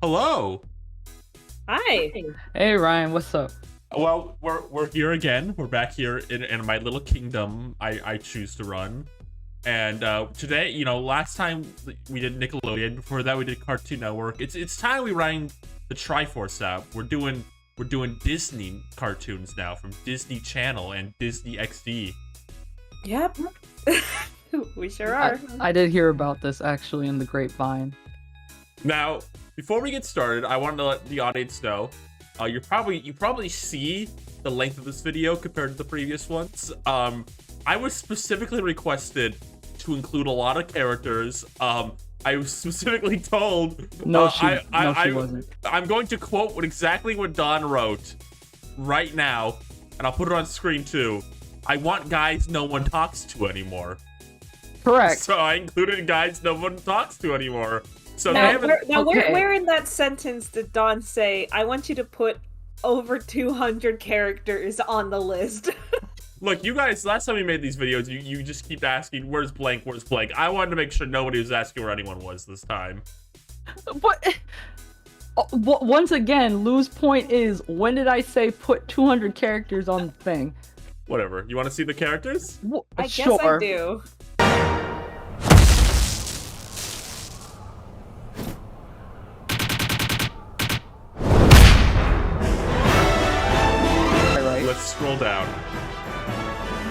Hello. Hi. Hey Ryan, what's up? Well, we're here again. We're back here in my little kingdom I choose to run. And today, last time we did Nickelodeon. Before that, we did Cartoon Network. It's time we rang the Triforce app. We're doing Disney cartoons now from Disney Channel and Disney XD. Yep. We sure are. I did hear about this actually in the grapevine. Now, before we get started, I wanted to let the audience know. You probably see the length of this video compared to the previous ones. I was specifically requested to include a lot of characters. I was specifically told. No, she wasn't. I'm going to quote exactly what Don wrote right now, and I'll put it on screen too. I want guys no one talks to anymore. Correct. So I included guys no one talks to anymore. So where in that sentence did Don say, I want you to put over 200 characters on the list? Look, you guys, last time we made these videos, you just keep asking, where's blank, where's blank? I wanted to make sure nobody was asking where anyone was this time. But once again, Lou's point is, when did I say put 200 characters on the thing? Whatever. You want to see the characters? I guess sure. I do. Let's scroll down.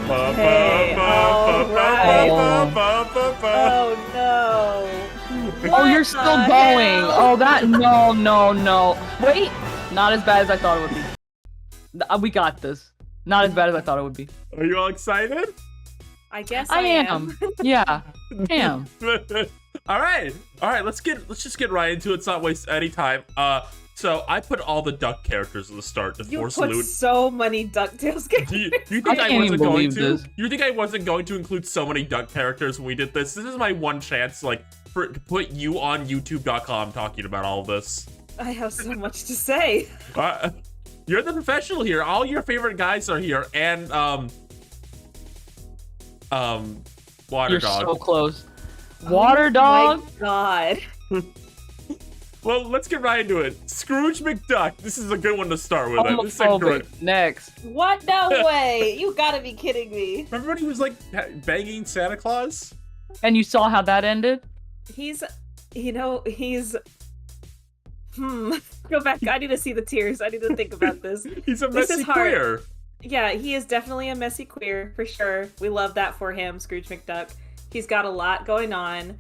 Okay, alright. Oh no. Oh, you're still the going. hell? Oh, no. Wait, not as bad as I thought it would be. We got this. Not as bad as I thought it would be. Are you all excited? I guess I am. Yeah, am. All right. Let's just get right into it. Let's not waste any time. So I put all the duck characters at the start to force put loot. so many DuckTales characters. Do you think I wasn't going to? This. You think I wasn't going to include so many duck characters when we did this? This is my one chance, to put you on YouTube.com talking about all of this. I have so much to say. You're the professional here. All your favorite guys are here, and Water You're Dog. so close. Water Dog. Oh my god. Well, let's get right into it. Scrooge McDuck. This is a good one to start with. This is a Homophobic. Next. What? No way. You gotta be kidding me. Remember when he was banging Santa Claus? And you saw how that ended? He's Go back. I need to see the tears. I need to think about this. He's a This messy is hard. queer. Yeah, he is definitely a messy queer, for sure. We love that for him, Scrooge McDuck. He's got a lot going on.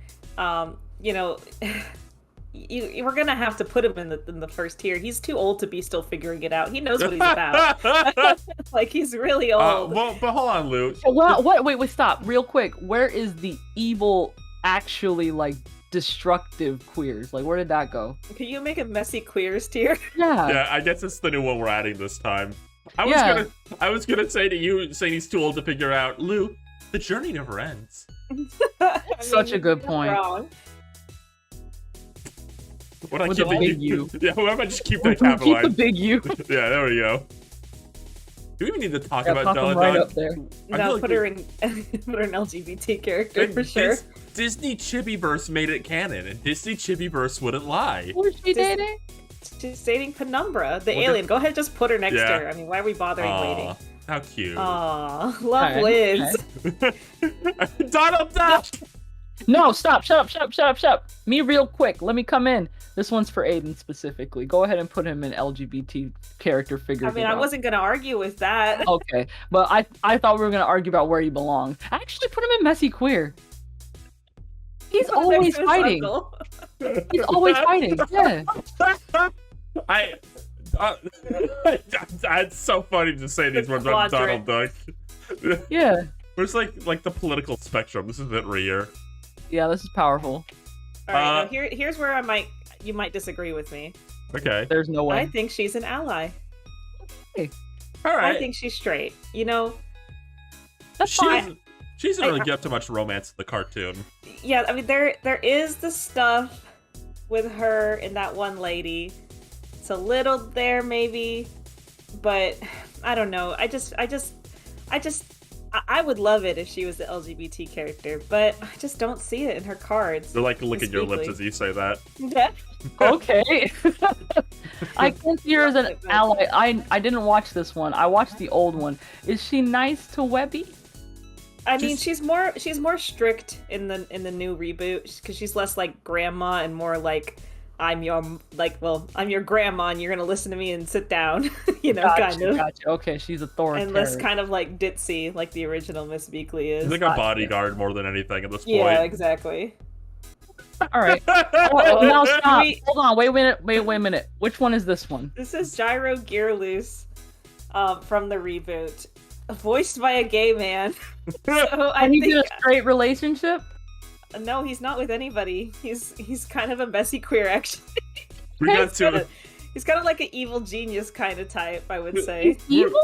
We're gonna have to put him in the first tier. He's too old to be still figuring it out. He knows what he's about. He's really old. But hold on, Lou. Well, wait, stop. Real quick. Where is the evil, actually, destructive queers? Where did that go? Can you make a messy queers tier? Yeah. Yeah, I guess it's the new one we're adding this time. I was gonna say to you, saying he's too old to figure out, Lou, the journey never ends. Such a good point. Wrong. What I With keep the big U. Yeah, what if I just keep that Keep capitalized? the big U. Yeah, there we go. Do we even need to talk Yeah, about pop 'em Della right Dog? up there. I No, feel put her in LGBT character for sure. Disney Chibiverse made it canon, and Disney Chibiverse wouldn't lie. Who is she dating? She's dating Penumbra, the What the- alien. Go ahead, just put her next Yeah. to her. I mean, why are we bothering waiting? Aw, how cute. Aw, love Okay, Liz. Donald Duck! No, stop. Shut up. Me real quick. Let me come in. This one's for Aiden specifically. Go ahead and put him in LGBT character figure. I mean, I wasn't gonna argue with that. Okay, but I thought we were gonna argue about where he belonged. I actually put him in messy queer. He's always fighting. He's always fighting. Yeah. It's so funny to say these words about Donald Duck. Yeah. Where's the political spectrum? This is a bit rare. Yeah, this is powerful. All right, now here's where you might disagree with me. Okay. There's no way. I think she's an ally. All right. I think she's straight. That's fine. She doesn't really get up to much romance in the cartoon. Yeah, I mean there is the stuff with her and that one lady. It's a little there maybe, but I don't know. I would love it if she was the LGBT character, but I just don't see it in her cards. They're like licking your lips as you say that. Yeah. Okay. I can see her as an ally. I didn't watch this one. I watched the old one. Is she nice to Webby? I mean, she's more strict in the new reboot because she's less like grandma and more like I'm your grandma and you're gonna listen to me and sit down, kind of. Gotcha. Okay, she's authoritarian. And less kind of like ditzy like the original Miss Beakley is. She's like a bodyguard more than anything at this point. Yeah, exactly. All right. Now stop. Hold on. Wait a minute. Which one is this one? This is Gyro Gearloose, from the reboot, voiced by a gay man. So I think in a straight relationship. No, he's not with anybody. He's kind of a messy queer, actually. He's kind of like an evil genius kind of type, I would say. He's evil?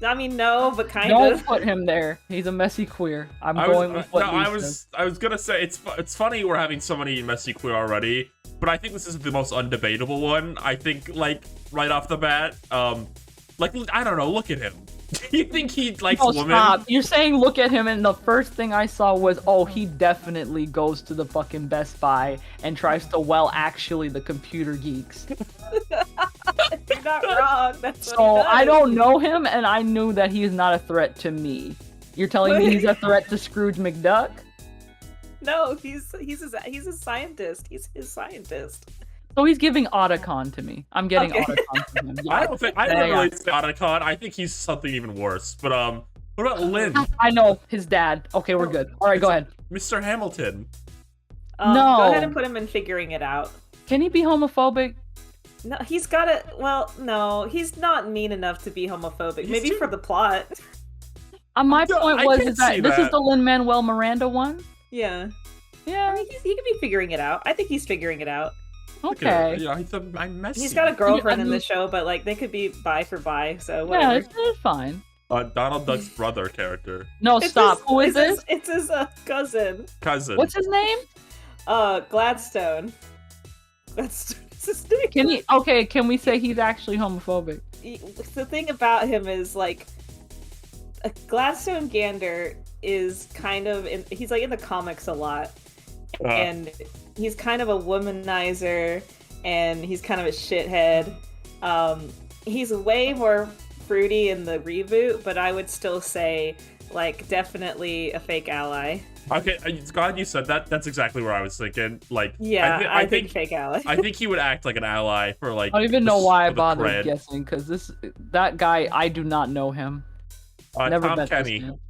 I mean, no, but kind Don't of. put him there. He's a messy queer. I was gonna say it's funny we're having so many messy queer already, but I think this is the most undebatable one. I think like right off the bat, I don't know. Look at him. Do you think he likes women? Stop. You're saying look at him, and the first thing I saw was, oh, he definitely goes to the fucking Best Buy and tries to actually the computer geeks. You're not wrong. That's so what he does. I don't know him, and I knew that he is not a threat to me. You're telling me he's a threat to Scrooge McDuck? No, he's a scientist. He's his scientist. So he's giving Otacon to me. I'm getting Otacon from him. Yeah. I don't really say Otacon. I think he's something even worse. But what about Lynn? I know his dad. Okay, we're good. All right, go ahead. Mr. Hamilton. No. Go ahead and put him in figuring it out. Can he be homophobic? No, he's got to. Well, no, he's not mean enough to be homophobic. Maybe for the plot. My point is that this is the Lin-Manuel Miranda one. Yeah. Yeah. I mean, he could be figuring it out. I think he's figuring it out. Okay. Yeah, I'm messy. He's got a girlfriend in the show, but like they could be bi for bi, so whatever. Yeah, it's fine. Donald Duck's brother character. No, stop. Who is this? It's his cousin. What's his name? Gladstone. That's his name. Can we say he's actually homophobic? The thing about him is like Gladstone Gander is kind of he's like in the comics a lot. And he's kind of a womanizer, and he's kind of a shithead. He's way more fruity in the reboot, but I would still say, like, definitely a fake ally. Okay, it's glad you said that. That's exactly where I was thinking. Like, yeah, I think fake ally. I think he would act like an ally for like. I don't even know why I bothered guessing, because that guy, I do not know him. Never Tom met Kenny. this man.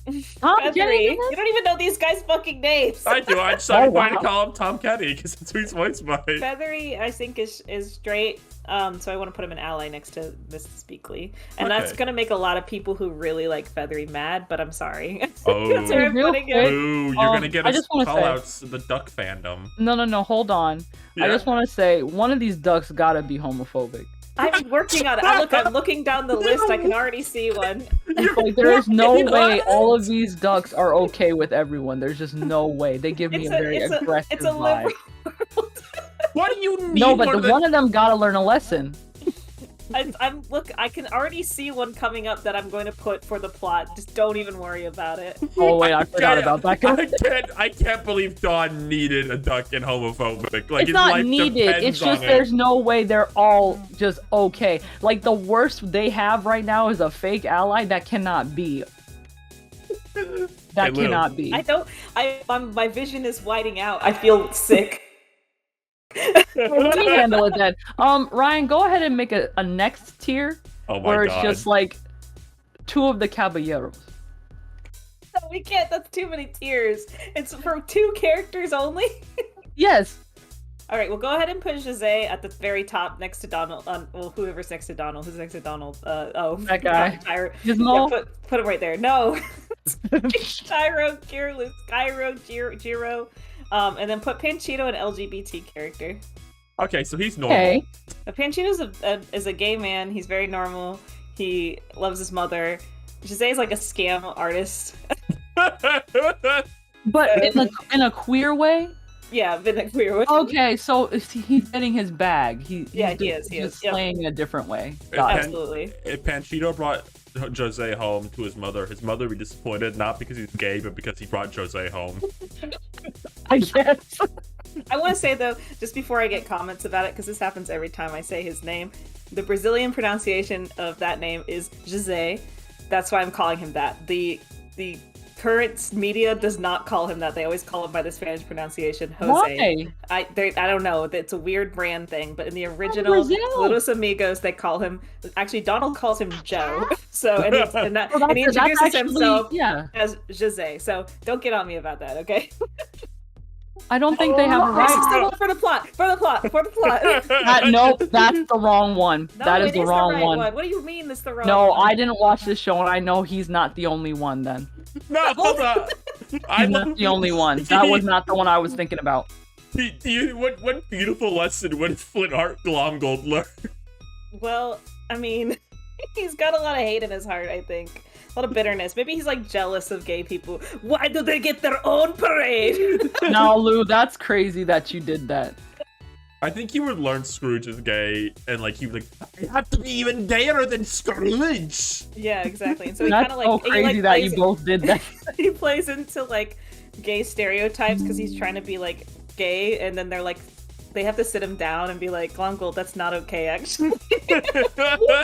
Feathery. You don't even know these guys' fucking names. I do. I decided to call him Tom Kenny because that's who he's voiced by. Feathery, I think, is straight. So I want to put him an ally next to Mrs. Beakley, and that's gonna make a lot of people who really like Feathery mad. But I'm sorry. Oh, that's where I'm putting it. Ooh, you're gonna get us call-outs to the duck fandom. No. Hold on. Yeah. I just want to say one of these ducks gotta be homophobic. I'm working on it. I'm looking down the list. I can already see one. Like, there is no way all of these ducks are okay with everyone. There's just no way. They give me a very aggressive vibe. What do you need? No, but one of them gotta learn a lesson. I can already see one coming up that I'm going to put for the plot. Just don't even worry about it. Oh wait, I forgot about that guy. I can't believe Dawn needed a duck and homophobic. Like, it's not needed. It's just there's no way they're all just okay. Like the worst they have right now is a fake ally. That cannot be. That cannot be. My vision is whiting out. I feel sick. Let me handle it then. Ryan, go ahead and make a next tier where it's just like two of the caballeros. No, we can't. That's too many tiers. It's for 2 characters only. Yes. All right. Well, go ahead and put Jose at the very top next to Donald. Well, whoever's next to Donald. Who's next to Donald? That guy. Yeah, put him right there. No. Gyro, Giro. And then put Panchito, an LGBT character. Okay, so he's normal. Okay. Panchito is a gay man. He's very normal. He loves his mother. Jose is like a scam artist. But in a queer way? Yeah, in a queer way. Okay, so he's getting his bag. He is. He's playing in a different way. Absolutely. If Panchito brought Jose home to his mother would be disappointed, not because he's gay, but because he brought Jose home. I guess. I want to say though, just before I get comments about it, because this happens every time I say his name, the Brazilian pronunciation of that name is Jose. That's why I'm calling him that. The current media does not call him that. They always call him by the Spanish pronunciation, Jose. Why? I don't know. It's a weird brand thing, but in the original Los Amigos, they call him. Actually, Donald calls him Joe. So and he introduces himself as Jose. So don't get on me about that, okay? I don't think they have a right. For the plot. Nope, that's the wrong one. No, that is the wrong one. What do you mean it's the wrong one? No, I didn't watch this show, and I know he's not the only one then. No, hold on. He's not the only one. That was not the one I was thinking about. What beautiful lesson would Flintheart Glomgold learn? Well, I mean, he's got a lot of hate in his heart, I think. A lot of bitterness. Maybe he's like jealous of gay people. Why do they get their own parade? No, Lou, that's crazy that you did that. I think he would learn Scrooge is gay, and like he would like, I have to be even gayer than Scrooge. Yeah, exactly. And so he That's kind of so crazy that you both did that. He plays into like gay stereotypes because he's trying to be like gay, and then they're like, they have to sit him down and be like, Glomgold, that's not okay, actually.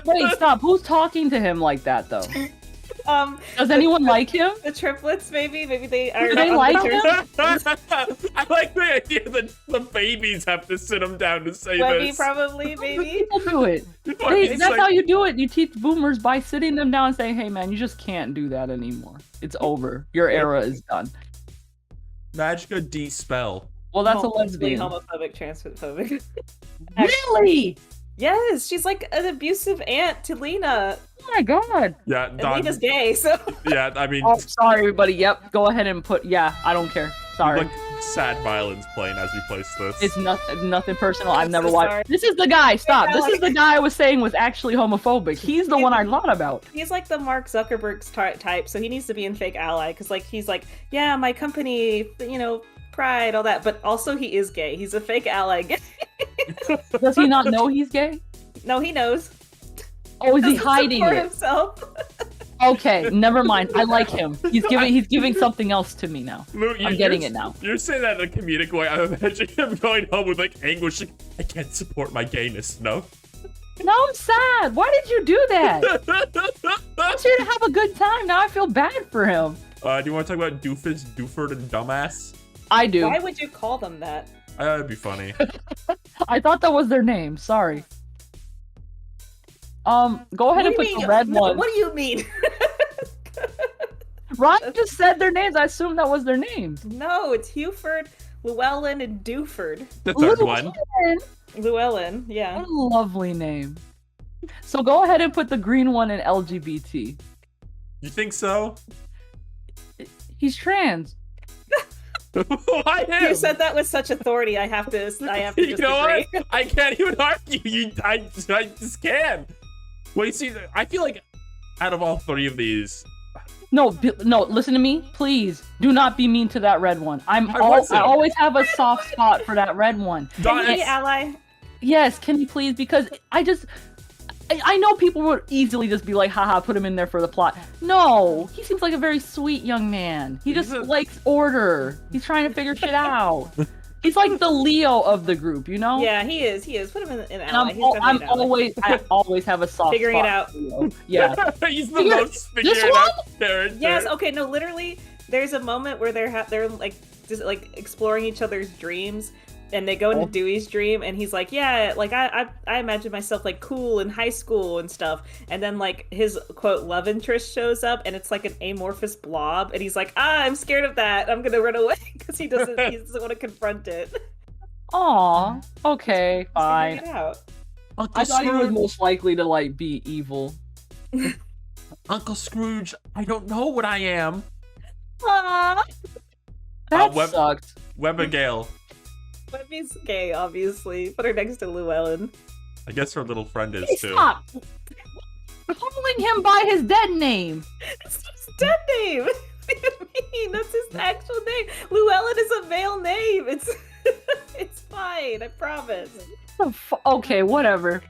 Wait, stop. Who's talking to him like that though? Does anyone like him? The triplets, maybe they are. Do they like him? I like the idea that the babies have to sit him down to say this. Probably, maybe. People do it. That's how you do it. You teach boomers by sitting them down and saying, "Hey, man, you just can't do that anymore. It's over. Your era is done." Magica D spell. Well, that's a lesbian. Homophobic, transphobic. Really? Yes, she's like an abusive aunt to Lena. Oh my god. Yeah, and Lena's gay, so. Yeah, I mean. Oh, sorry, everybody. Yep, go ahead and put. Yeah, I don't care. Sorry. Like sad violence playing as we place this. It's nothing personal. I've never watched. Sorry. This is the guy. Stop. This is the guy I was saying was actually homophobic. He's the one I thought about. He's like the Mark Zuckerberg type, so he needs to be in Fake Ally because like he's like, yeah, my company, pride, all that, but also he is gay. He's a fake ally. Does he not know he's gay? No, he knows. Oh, is he hiding it? Himself. Okay, never mind. I like him. He's giving something else to me now. Lou, I'm getting it now. You're saying that in a comedic way. I'm imagining him going home with like anguish. Like, I can't support my gayness. No. No, I'm sad. Why did you do that? I was here to have a good time. Now I feel bad for him. Do you want to talk about Doofus, Dooford, and Dumbass? I do. Why would you call them that? That'd be funny. I thought that was their name. Sorry. Go ahead and put the red one. What do you mean? Ryan just said their names. I assumed that was their names. No, it's Hewford, Llewellyn, and Dewford. The third one. Llewellyn, yeah. What a lovely name. So go ahead and put the green one in LGBT. You think so? He's trans. Why him? You said that with such authority. I have to you know what? I can't even argue. I just can't. Well, you see, I feel like out of all three of these. No, listen to me, please. Do not be mean to that red one. I always have a soft spot for that red one. Can you be ally? Yes, can you please? Because I know people would easily just be like, haha, put him in there for the plot. No, he seems like a very sweet young man. He just likes order. He's trying to figure shit out. He's like the Leo of the group, you know? Yeah, he is. Put him in ally. I always have a soft figuring spot. Figuring it out. Yeah. He's the most figuring out character. Yes, okay, no, literally, there's a moment where they're like just like exploring each other's dreams. And they go into Dewey's dream, and he's like, yeah, like, I imagine myself, like, cool in high school and stuff. And then, like, his, quote, love interest shows up, and it's, like, an amorphous blob. And he's like, I'm scared of that. I'm gonna run away. Because he doesn't want to confront it. Aw, okay, fine. It out. I thought he was most likely to, like, be evil. Uncle Scrooge, I don't know what I am. Aww. That sucked. Webigail. Webby's gay, obviously. Put her next to Llewellyn. I guess her little friend is, too. Stop! Calling him by his dead name! It's his dead name! What do you mean? That's his actual name! Llewellyn is a male name! It's fine, I promise. Okay, whatever.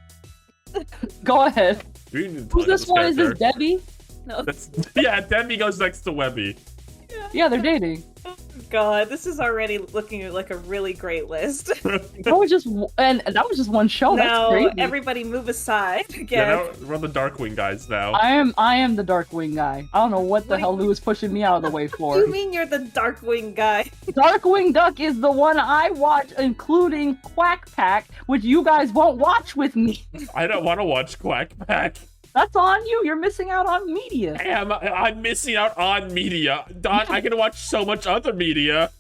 Go ahead. We need to talk Who's about this one? Is this character. Debbie? No. Yeah, Debbie goes next to Webby. Yeah, they're dating. Oh God, this is already looking like a really great list. That was just one show. That's now crazy. everybody move aside again. Yeah, now we're the Darkwing guys now. I am the Darkwing guy. I don't know what the hell Lou is pushing me out of the way for. You mean you're the Darkwing guy? Darkwing Duck is the one I watch, including Quack Pack, which you guys won't watch with me. I don't want to watch Quack Pack. That's on you. You're missing out on media. I'm missing out on media. Don, I can watch so much other media.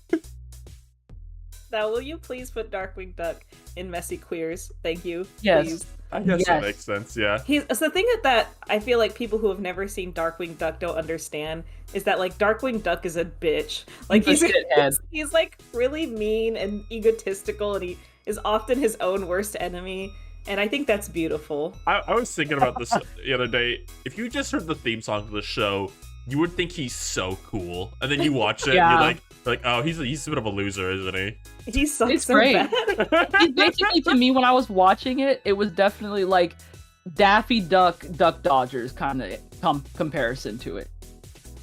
Now, will you please put Darkwing Duck in Messy Queers? Thank you. Yes. Please. I guess Yes. that makes sense, yeah. So the thing that I feel like people who have never seen Darkwing Duck don't understand is that like Darkwing Duck is a bitch. Like He's a shithead. he's like really mean and egotistical, and he is often his own worst enemy. And I think that's beautiful. I was thinking about this the other day. If you just heard the theme song to the show, you would think he's so cool. And then you watch it Yeah. and you're like, oh, he's a bit of a loser, isn't he? He sucks It's so great. bad. He's basically, to me, when I was watching it, it was definitely like Daffy Duck, Duck Dodgers kind of comparison to it.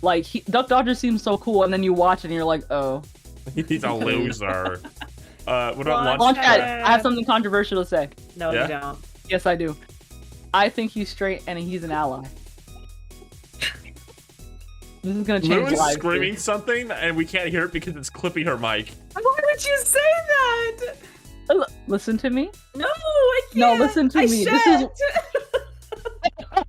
Like, Duck Dodgers seems so cool, and then you watch it and you're like, oh. He's a loser. What about Launchpad, Launchpad? I have something controversial to say. No, Yeah? you don't. Yes, I do. I think he's straight and he's an ally. This is gonna Lou change is lives. screaming something and we can't hear it because it's clipping her mic. Why would you say that? Listen to me. No, I can't. No, listen to I me. Shan't. I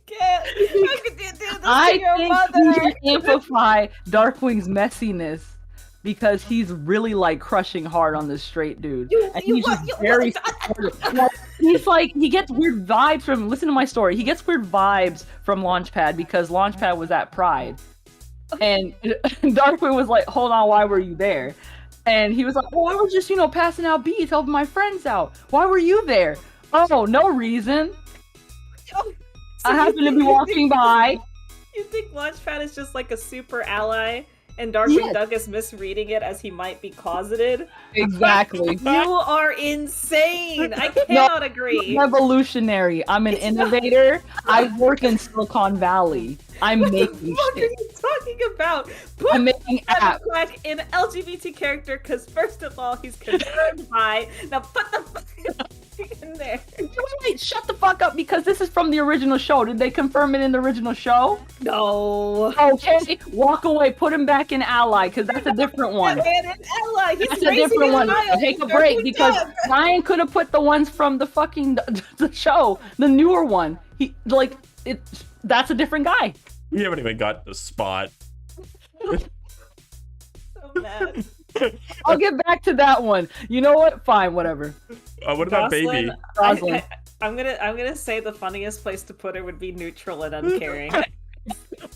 can't. How could you do this I to your think mother? he should amplify Darkwing's messiness because he's really like crushing hard on this straight dude. And he's just very supportive. Like, he's like, he gets weird vibes from, listen to my story, he gets weird vibes from Launchpad because Launchpad was at Pride. And Darkwing was like, hold on, why were you there? And he was like, well, I was just, passing out beads, helping my friends out. Why were you there? Oh, no reason. Oh, I happened to be walking by. You think Launchpad is just like a super ally, and Darkwing Yes. Duck is misreading it as he might be closeted? Exactly. You are insane! I cannot agree. Revolutionary. I'm an innovator. I work in Silicon Valley. I'm What the making fuck are shit. you talking about? I'm Put making Adam apps. Quack in LGBT character, because first of all, he's confirmed bi. Now put the fucking in there. Wait, shut the fuck up because this is from the original show. Did they confirm it in the original show? No. Okay, walk away. Put him back in ally because that's a different one. That man is ally. He's That's a racing different in one. Milo. Take a Darkwing break because Duck. Ryan could have put the ones from the fucking the show, the newer one. He like it. That's a different guy. We haven't even got the spot. So mad. I'll get back to that one. You know what? Fine, whatever. What about Baby? Roslyn. I'm gonna say the funniest place to put her would be neutral and uncaring.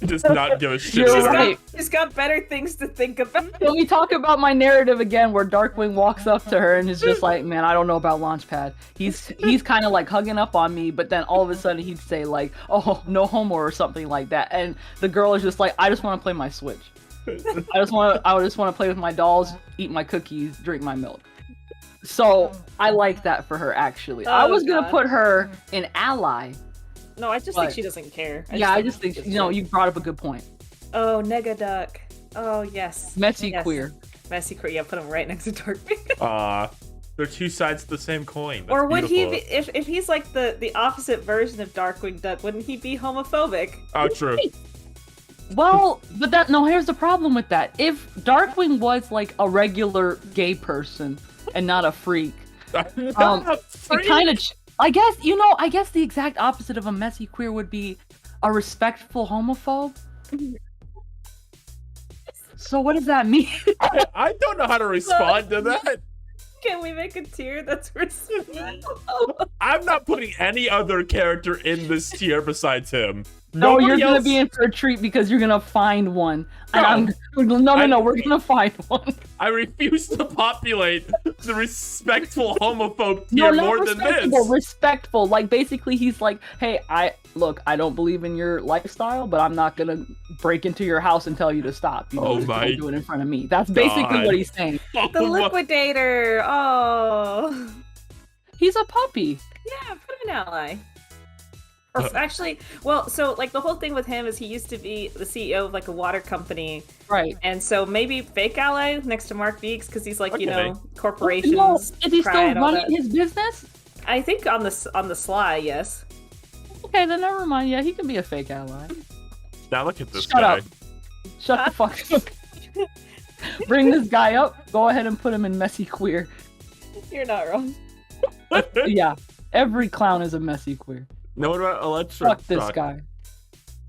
Just not give a shit. You're about right. She's got better things to think about. Can we talk about my narrative again where Darkwing walks up to her and is just like, man, I don't know about Launchpad. He's kind of like hugging up on me, but then all of a sudden he'd say like, oh, no homo or something like that. And the girl is just like, I just want to play my Switch. I just want to play with my dolls, eat my cookies, drink my milk. So I like that for her actually. I was going to God. put her in ally. No, I just think she doesn't care. I just think, you brought up a good point. Oh, Negaduck. Oh, yes. Messy Yes. queer. Messy queer. Yeah, put him right next to Darkwing. They're two sides of the same coin. That's Or would beautiful. he be, if he's like the opposite version of Darkwing Duck, wouldn't he be homophobic? Oh, true. Well, but here's the problem with that. If Darkwing was like a regular gay person and not a freak, it kind of, I guess the exact opposite of a messy queer would be a respectful homophobe. So what does that mean? I don't know how to respond to that. Can we make a tier that's I'm not putting any other character in this tier besides him. No, Nobody you're gonna else- be in for a treat because you're gonna find one. And No. we're gonna find one. I refuse to populate the respectful homophobe No, tier not more than respectable, this. respectful. Like basically he's like, hey, I don't believe in your lifestyle, but I'm not gonna break into your house and tell you to stop. You know, Oh just my don't do it in front of me. That's basically God. what he's saying. the liquidator? Oh, He's a puppy. yeah. Put him in ally. Actually, well, so like the whole thing with him is he used to be the CEO of like a water company, Right. and so maybe fake ally next to Mark Beeks because he's like, you Okay. know, corporations. No, is he still pride, all running that. his business? I think on the sly, yes. Okay, then never mind. Yeah, he can be a fake ally. Now look at this Shut guy. up. Shut the fuck up. Bring this guy up. Go ahead and put him in messy queer. You're not wrong. Yeah, every clown is a messy queer. No, what about Electric Fuck this Shock? guy.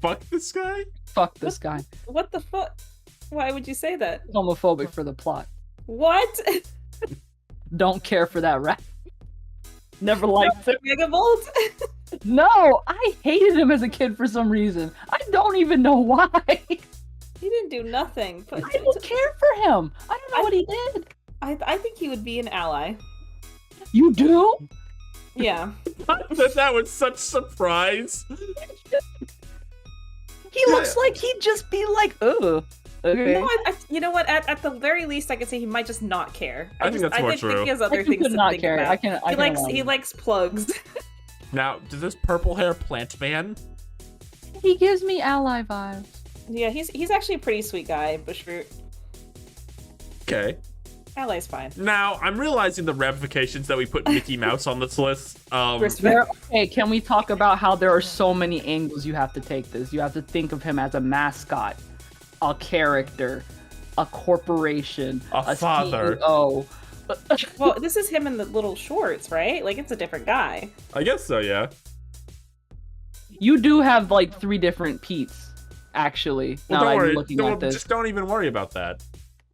Fuck this guy? Fuck this guy. What the fuck? Why would you say that? Homophobic for the plot. What? Don't care for that rat. Never liked him. Megavolt? No, I hated him as a kid for some reason. I don't even know why. He didn't do nothing. But I don't care for him. I don't know what he did. I think he would be an ally. You do? Yeah. That was such surprise. He looks like he'd just be like, ugh. Okay. No, you know what? At the very least, I could say he might just not care. I think that's more true. think he has I other think he things could to not think care. about. I can allow He it. likes plugs. Now, does this purple hair plant man? He gives me ally vibes. Yeah, he's actually a pretty sweet guy. Bushroot. Okay. Ally's fine. Now, I'm realizing the ramifications that we put Mickey Mouse on this list. Respect. Okay, can we talk about how there are so many angles you have to take this? You have to think of him as a mascot, a character, a corporation, A father. CEO. Well, this is him in the little shorts, right? Like, it's a different guy. I guess so, yeah. You do have like 3 different Pete's, actually. Well, now don't that worry. I'm looking at this. Just don't even worry about that.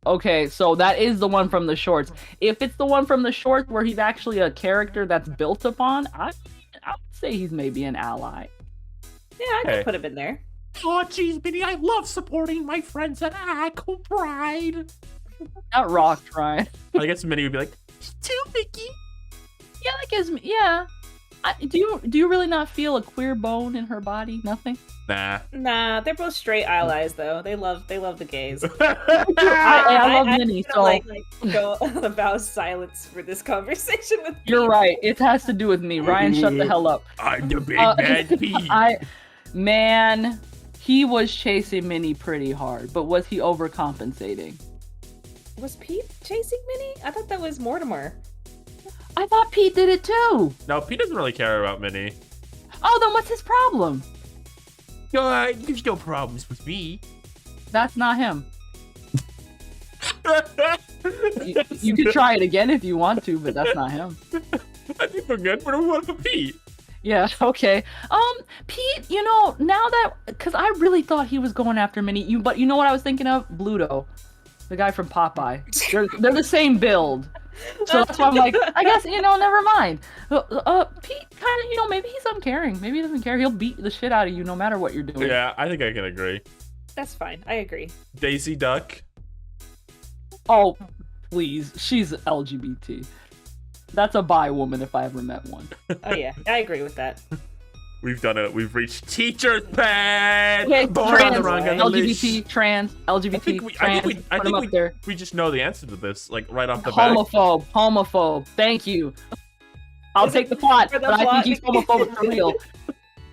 Okay, so that is the one from the shorts. If it's the one from the shorts where he's actually a character that's built upon, I would say he's maybe an ally. Yeah, I could Hey. put him in there. Oh, geez, Minnie, I love supporting my friends at Echo Pride. Not rocked, right? I guess Minnie would be like, me too, Mickey. Yeah, that gives me. Yeah. Do you really not feel a queer bone in her body? Nothing. Nah. Nah, they're both straight allies, though. They love the gays. I love Minnie, gonna, so like go on a vow of silence for this conversation with you're Pete. right. It has to do with me. Ryan, shut the hell up. I'm the big bad Pete. Man, he was chasing Minnie pretty hard, but was he overcompensating? Was Pete chasing Minnie? I thought that was Mortimer. I thought Pete did it too. No, Pete doesn't really care about Minnie. Oh, then what's his problem? There's no problems with me. That's not him. You could try it again if you want to, but that's not him. I think we're good. What do we want for Pete? Yeah, okay. Pete, you know, now that, because I really thought he was going after Minnie, but you know what I was thinking of? Bluto, the guy from Popeye. They're the same build. So that's why I'm like, I guess, you know, never mind. Pete kind of, you know, maybe he's uncaring. Maybe he doesn't care. He'll beat the shit out of you no matter what you're doing. Yeah, I think I can agree. That's fine. I agree. Daisy Duck. Oh, please. She's LGBT. That's a bi woman if I ever met one. Oh yeah, I agree with that. We've done it. We've reached teacher's pet. Okay, Born on trans, the wrong LGBT, trans, LGBT, trans, put them up there. We just know the answer to this, like right off the bat. Homophobe. Thank you. I'll take the plot, for the but I plot? think he's homophobic for real.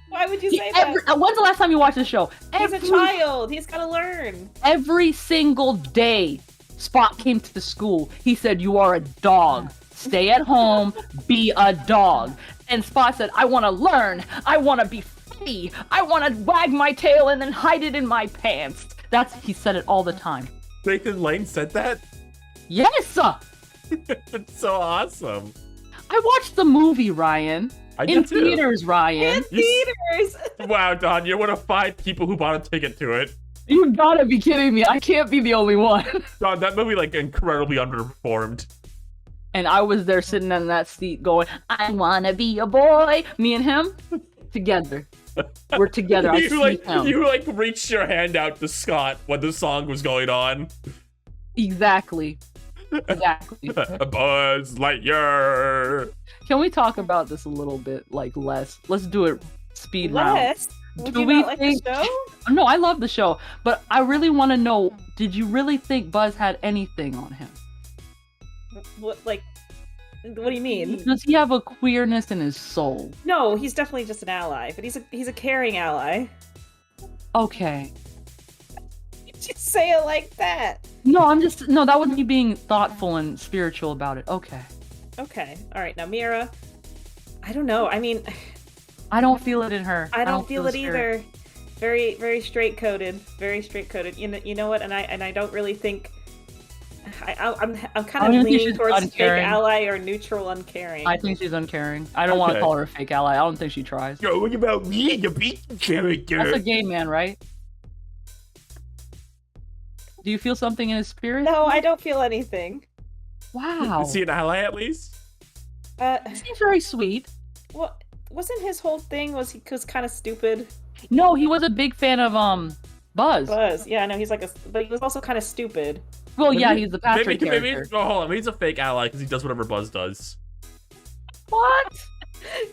Why would you say that? When's the last time you watched the show? He's a child. He's gotta learn. Every single day, Spot came to the school. He said, "You are a dog. Stay at home. Be a dog." And Spot said, "I want to learn. I want to be free. I want to wag my tail and then hide it in my pants." He said it all the time. Nathan Lane said that? Yes! It's so awesome. I watched the movie, Ryan. I In did too. theaters, Ryan. Theaters. Wow, Don, you're one of 5 people who bought a ticket to it. You gotta be kidding me. I can't be the only one. Don, that movie like incredibly underperformed. And I was there sitting in that seat going, "I wanna be a boy." Me and him, together. We're together. I see him. You reached your hand out to Scott when the song was going on. Exactly. Buzz Lightyear. Can we talk about this a little bit, like, less? Let's do it speed round. Less. Would Do you we not like think- the show? No, I love the show, but I really want to know, did you really think Buzz had anything on him? What, like, What do you mean? Does he have a queerness in his soul? No, he's definitely just an ally, but he's a caring ally. Okay. Just say it like that. No, that was me being thoughtful and spiritual about it. Okay. Okay. All right. Now, Mira, I don't know. I mean, I don't feel it in her. I don't feel it spirit. either. Very, very straight coded. Very straight coded. You know what? And I don't really think. I'm kind of leaning towards uncaring. fake ally or neutral uncaring. I think she's uncaring. I don't want to call her a fake ally. I don't think she tries. Yo, what about me, the beat character? That's a gay man, right? Do you feel something in his spirit? No, I don't feel anything. Wow. Is he an ally at least? He seems very sweet. Well, wasn't his whole thing was he was kind of stupid? No, he was a big fan of Buzz. Buzz, yeah, no, he's like but he was also kind of stupid. Well, yeah, he's the Patrick character. Maybe, oh, hold on, maybe he's a fake ally because he does whatever Buzz does. What?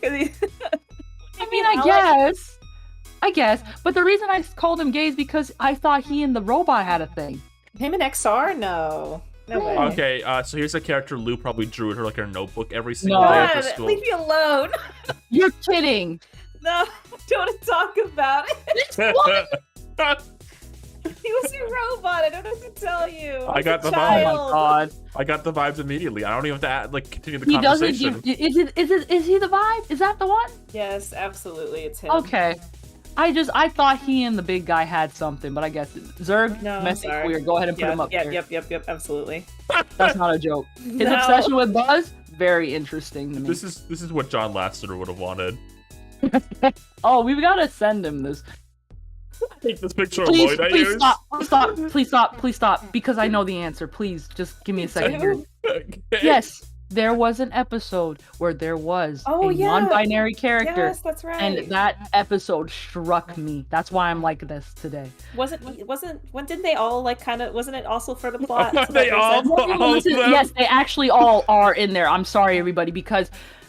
I mean, I guess. But the reason I called him gay is because I thought he and the robot had a thing. Him and XR? No way. Okay, so here's a character Lou probably drew in her like her notebook every single No. day after school. Leave me alone. You're kidding. No, don't want to talk about it. What? He was a robot. I don't know what to tell you. I got the vibe. child. Oh my god. I got the vibes immediately. I don't even have to continue the He doesn't conversation. give. Is he the vibe? Is that the one? Yes, absolutely, it's him. Okay. I thought he and the big guy had something, but I guess Zerg, No, I'm messy sorry. queer. Go ahead and put him up there. Yep, absolutely. That's not a joke. His No. obsession with Buzz, very interesting to me. This is what John Lasseter would have wanted. Oh, we've got to send him this. Take this picture of Please, Lloyd I please used. please stop, because I know the answer. Please, just give me a second here. Okay. Yes, there was an episode where there was a non-binary character, Yes, that's right. and that episode struck me. That's why I'm like this today. When didn't they all like kind of? Wasn't it also for the plot? so They that all- there's that- all of them? Yes, they actually all are in there. I'm sorry, everybody, because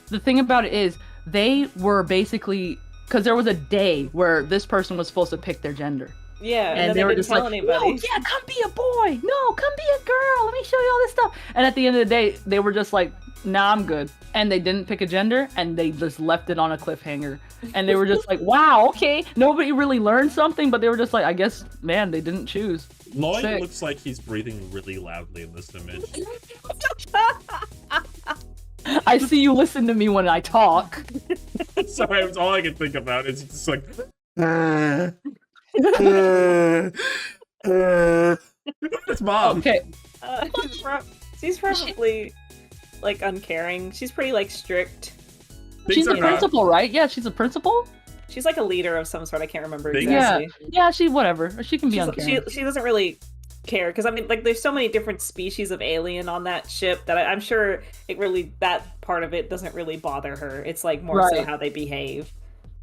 the thing about it is they were basically, because there was a day where this person was supposed to pick their gender. Yeah, And then they they were didn't just tell like, anybody. no, yeah, come be a boy. No, come be a girl. Let me show you all this stuff. And at the end of the day, they were just like, nah, I'm good. And they didn't pick a gender, and they just left it on a cliffhanger. And they were just like, wow, okay. Nobody really learned something, but they were just like, I guess, man, they didn't choose. Lloyd Sick. looks like he's breathing really loudly in this image. I see you listen to me when I talk. Sorry, it's all I can think about is just like. It's mom. Okay. She's probably like uncaring. She's pretty like strict. She's a Things are not- principal, right? Yeah, she's a principal? She's like a leader of some sort. I can't remember Things- exactly. Yeah, she, whatever. She can be uncaring. She doesn't really care because I mean, like, there's so many different species of alien on that ship that I'm sure that part of it doesn't really bother her. It's like more so Right. how they behave.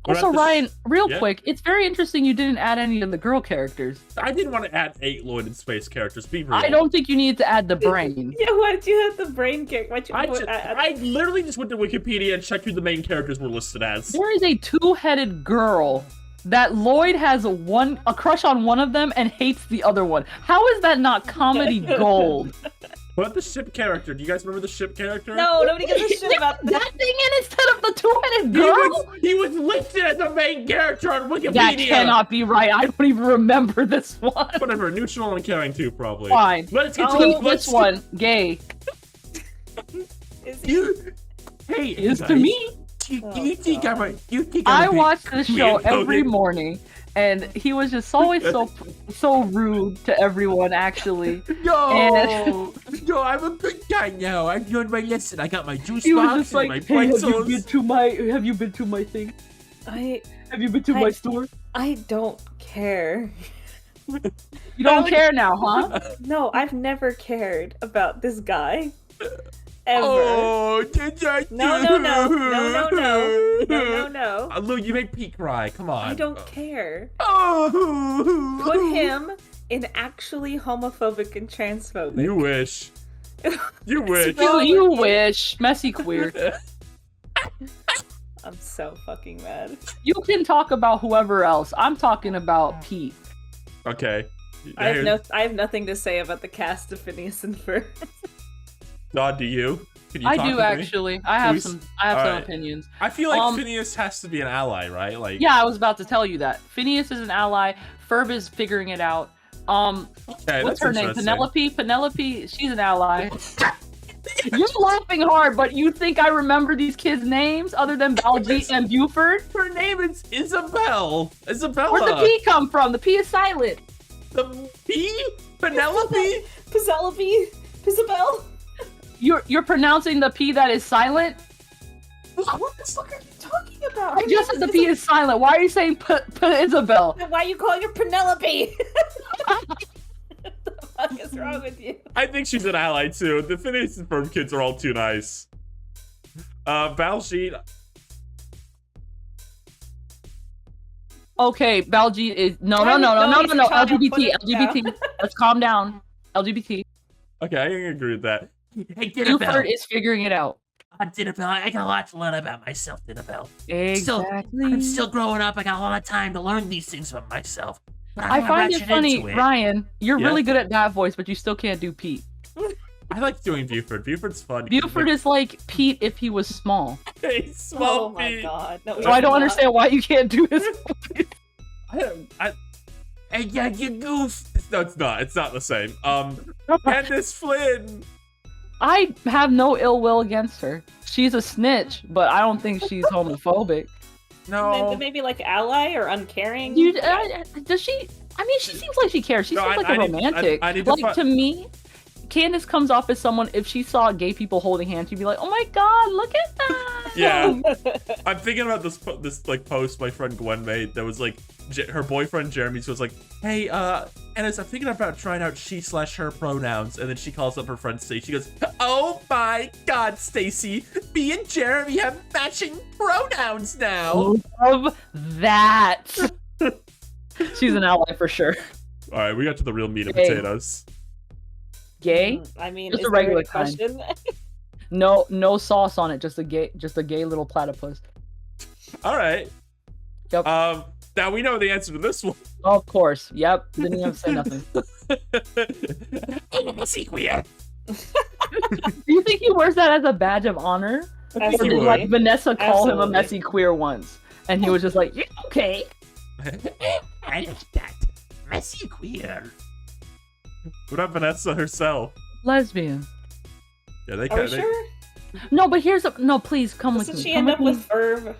We're Also, at the- Ryan, real Yeah. quick, it's very interesting you didn't add any of the girl characters. I didn't want to add 8 Lloyd and space characters. Be real. I don't think you needed to add the brain. Yeah, why did you have the brain character? Why'd you I literally just went to Wikipedia and checked who the main characters were listed as. There is a two-headed girl that Lloyd has a crush on one of them and hates the other one. How is that not comedy gold? What the ship character? Do you guys remember the ship character? No, nobody gives a shit about that. That thing in instead of the two-headed girl? He was listed as the main character on Wikipedia. That cannot be right. I don't even remember this one. Whatever, neutral and caring too, probably. Fine. Let's get to Keep let's- this one gay. Is he- You, hey, Is to guys, me. You think I'm a? You think I I'm a watch this show man, every okay? morning, and he was just always so rude to everyone. Actually, No, no, I'm a good guy now. I've learned my lesson. I got my juice he was box just like, and my "Hey, have you pretzels. been to my thing? Have you been to I- my store? I don't care. You don't care now, huh?" No, I've never cared about this guy. Ever. Oh, did I No. Lou, you make Pete cry. Come on. I don't care. Oh. Put him in actually homophobic and transphobic. You wish. You wish. You wish, messy queer. I'm so fucking mad. You can talk about whoever else. I'm talking about Pete. Okay. I have nothing to say about the cast of Phineas and Ferb. God, do you? Can you I talk do with me? actually. I have some Alright. opinions. I feel like Phineas has to be an ally, right? Like. Yeah, I was about to tell you that. Phineas is an ally. Ferb is figuring it out. Okay, What's that's her name? interesting. Penelope, she's an ally. You're laughing hard, but you think I remember these kids' names other than Baljeet and Buford? Her name is Isabel. Isabella. Where'd the P come from? The P is silent. The P? Penelope? Penelope? Isabel? You're pronouncing the P that is silent? What the fuck are you talking about? I just said the P is silent. Why are you saying Isabel? Why are you calling her Penelope? What the fuck is wrong with you? I think she's an ally too. The Phineas and Ferb kids are all too nice. Baljeet. Okay, Baljeet is no. LGBT. Let's calm down. LGBT. Okay, I can agree with that. Hey, Dinner Buford is figuring it out. Dinner Bell, I got a lot to learn about myself, Dinner Bell. Exactly. I'm still growing up. I got a lot of time to learn these things about myself. But I find it funny, into it. Ryan. You're Yeah? really good at that voice, but you still can't do Pete. I like doing Buford. Buford's fun. Buford is like Pete if he was small. Hey, small Oh my Pete. god. No, So I don't understand why you can't do his voice. Hey, yeah, you goof. No, it's not. It's not the same. Candace Flynn. I have no ill will against her. She's a snitch, but I don't think she's homophobic. No. Maybe like ally or uncaring. Does she? I mean, she seems like she cares. She No, seems I like a need- romantic. I need to Like to me, Candace comes off as someone. If she saw gay people holding hands, she'd be like, "Oh my god, look at that!" Yeah. I'm thinking about this like post my friend Gwen made that was like her boyfriend Jeremy's was like, hey, Ennis, I'm thinking about trying out she/her pronouns, and then she calls up her friend Stacy. She goes, oh my god, Stacy, me and Jeremy have matching pronouns now. Love that. She's an ally for sure. All right, we got to the real meat of Hey. potatoes. Gay? I mean, Just is a regular there a question? No sauce on it. Just a gay little platypus. All right. Yep. Now we know the answer to this one. Of course. Yep. Didn't even say nothing. I'm a pussy queer. Do you think he wears that as a badge of honor? I think Or he did would. like Vanessa call him a Absolutely. messy queer once, and he was just like, "Yeah, okay." I like that. Messy queer. What about Vanessa herself? Lesbian. Yeah, they Are kind we sure? No, but here's a no. Please come with Doesn't me. she Come end up me. with Ferb?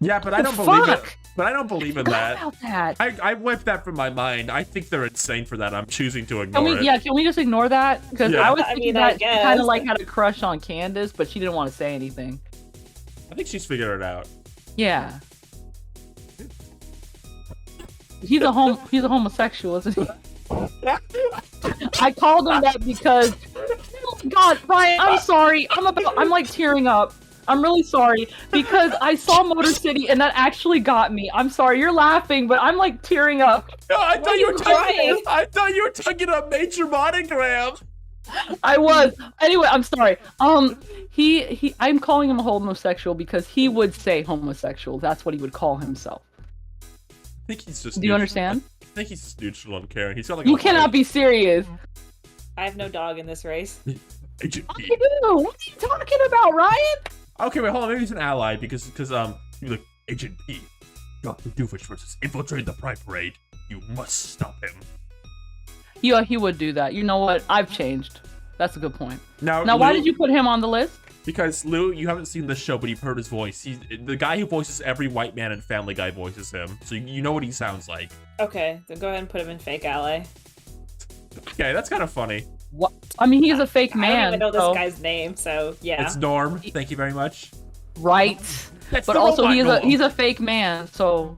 Yeah, but I don't The believe it. fuck? But I don't believe in Forgot that. about that. I wiped that from my mind. I think they're insane for that. I'm choosing to Can ignore we? it. Yeah, can we just ignore that? Because Yeah. I was I thinking mean, I that she kind guess. of like had a crush on Candace, but she didn't want to say anything. I think she's figured it out. Yeah. He's a homosexual, isn't he? I called him that because God, Ryan, I'm sorry. I'm like tearing up. I'm really sorry because I saw Motor City and that actually got me. I'm sorry, you're laughing, but I'm like tearing up. No, I thought you were crying? talking about Major Monogram. I was. Anyway, I'm sorry. I'm calling him a homosexual because he would say homosexual. That's what he would call himself. I think he's just. Do you understand? I think he's just neutral and caring. He's got like. You cannot be serious. I have no dog in this race. Agent I P. do. What are you talking about, Ryan? Okay, wait, hold on. Maybe he's an ally because you're like Agent P. Dr. Doofus versus infiltrate the Pride Parade. You must stop him. Yeah, he would do that. You know what? I've changed. That's a good point. Now, Why Lou- did you put him on the list? Because Lou, you haven't seen this show, but you've heard his voice. He's the guy who voices every white man in Family Guy voices him, so you know what he sounds like. Okay, then go ahead and put him in fake ally. Okay, that's kind of funny. What? I mean, he's a fake I man. don't even know so- this guy's name, so yeah. It's Norm. Thank you very much. Right. That's But the also, robot he's Norm. a fake man. So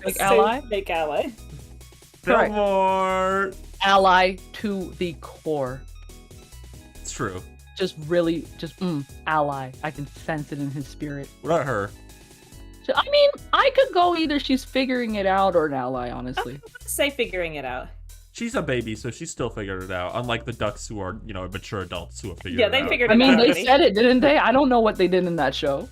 fake So, ally. Fake ally. correct. Fillmore. Ally to the core. It's true. Just really, ally. I can sense it in his spirit. What about her? I mean, I could go either she's figuring it out or an ally, honestly. Say figuring it out. she's a baby, so she's still figuring it out. Unlike the ducks who are, mature adults who have figured it out. Yeah, they figured I it mean, out. they already. said it, didn't they? I don't know what they did in that show.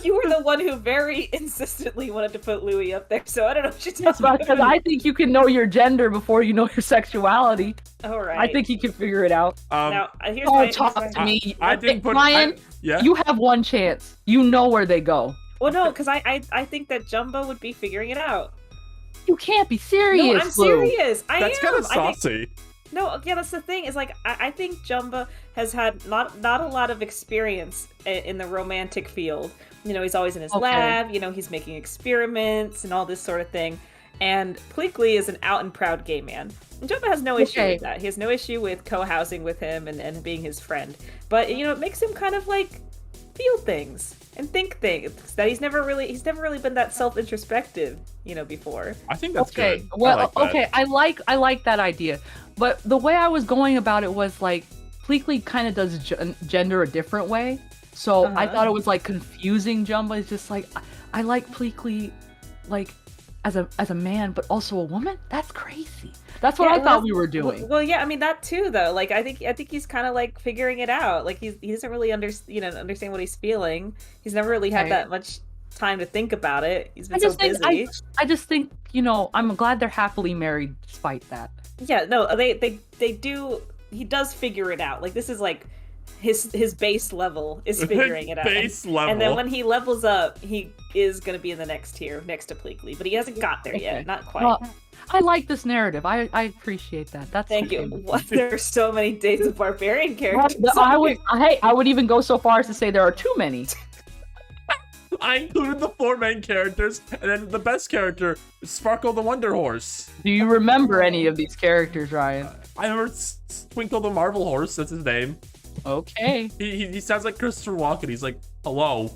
You were the one who very insistently wanted to put Louis up there, so I don't know what you're That's talking because I think you can know your gender before you know your sexuality. All right. I think you can figure it out. Now, here's Don't my... talk to me. I didn't put... Ryan, yeah? you have one chance. You know where they go. Well, no, because I think that Jumbo would be figuring it out. You can't be serious, No, I'm Lou. serious. That's kind of saucy. No, yeah, that's the thing. Is like I think Jumbo has had not a lot of experience in the romantic field. He's always in his lab. He's making experiments and all this sort of thing. And Pleakley is an out and proud gay man. And Jumbo has no issue with that. He has no issue with co-housing with him and being his friend. But it makes him kind of like feel things and think things that he's never really been that self-introspective, before. I think that's good. Well, I like that. I like that idea. But the way I was going about it was like Pleakley kind of does gender a different way. So I thought it was like confusing Jumbo. It's just like I like Pleakley like as a man, but also a woman. That's crazy. That's what I thought we were doing. Well, yeah, I mean that too, though. Like, I think he's kind of like figuring it out. Like, he doesn't really understand what he's feeling. He's never really had that much time to think about it. He's been so busy. I just think I'm glad they're happily married despite that. Yeah, no, they do. He does figure it out. Like, this is like his base level is figuring it out. Base level. And then when he levels up, he is going to be in the next tier next to Pleakley, but he hasn't got there yet. Not quite. Well, I like this narrative. I appreciate that. That's Thank you. There are so many Days of Barbarian characters. I would even go so far as to say there are too many. I included the 4 main characters, and then the best character is Sparkle the Wonder Horse. Do you remember any of these characters, Ryan? I remember Twinkle the Marvel Horse. That's his name. Okay. He sounds like Christopher Walken. He's like, "Hello,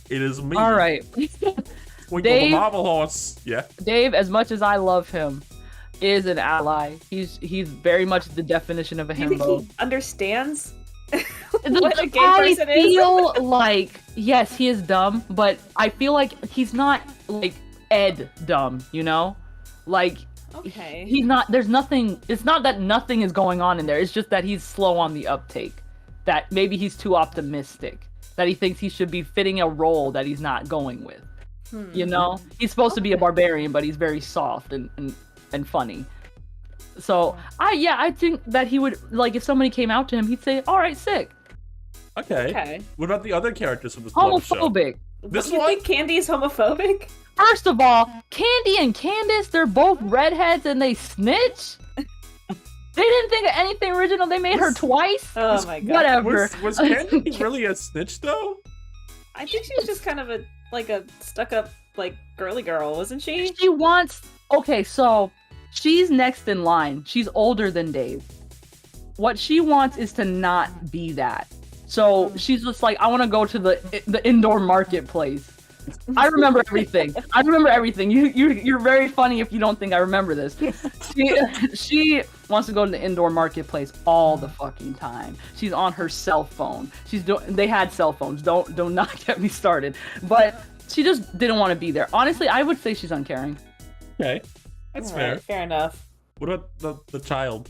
it is me." All right. Twinkle Dave, the Marvel Horse. Yeah. Dave, as much as I love him, is an ally. He's very much the definition of a Do you think himbo. he understands what a gay I person is? feel like, yes, he is dumb, but I feel like he's not like Ed dumb, Like, Okay. he's not, there's nothing, it's not that nothing is going on in there, it's just that he's slow on the uptake. That maybe he's too optimistic. That he thinks he should be fitting a role that he's not going with. He's supposed to be a barbarian, but he's very soft and funny. So I think that he would, like, if somebody came out to him, he'd say, "All right, sick." Okay. What about the other characters from this blow show? Homophobic. This You one? think Candy is homophobic? First of all, Candy and Candace, they're both redheads and they snitch. They didn't think of anything original. They made her twice. Oh my god. Whatever. Was Candy really a snitch though? I think she was just kind of a stuck-up like girly girl, wasn't she? She wants. Okay, so she's next in line. She's older than Dave. What she wants is to not be that. So she's just like, I want to go to the indoor marketplace. I remember everything. You're very funny if you don't think I remember this. She wants to go to the indoor marketplace all the fucking time. She's on her cell phone. They had cell phones. Don't not get me started. But she just didn't want to be there. Honestly, I would say she's uncaring. Okay, that's fair. Right, fair enough. What about the child?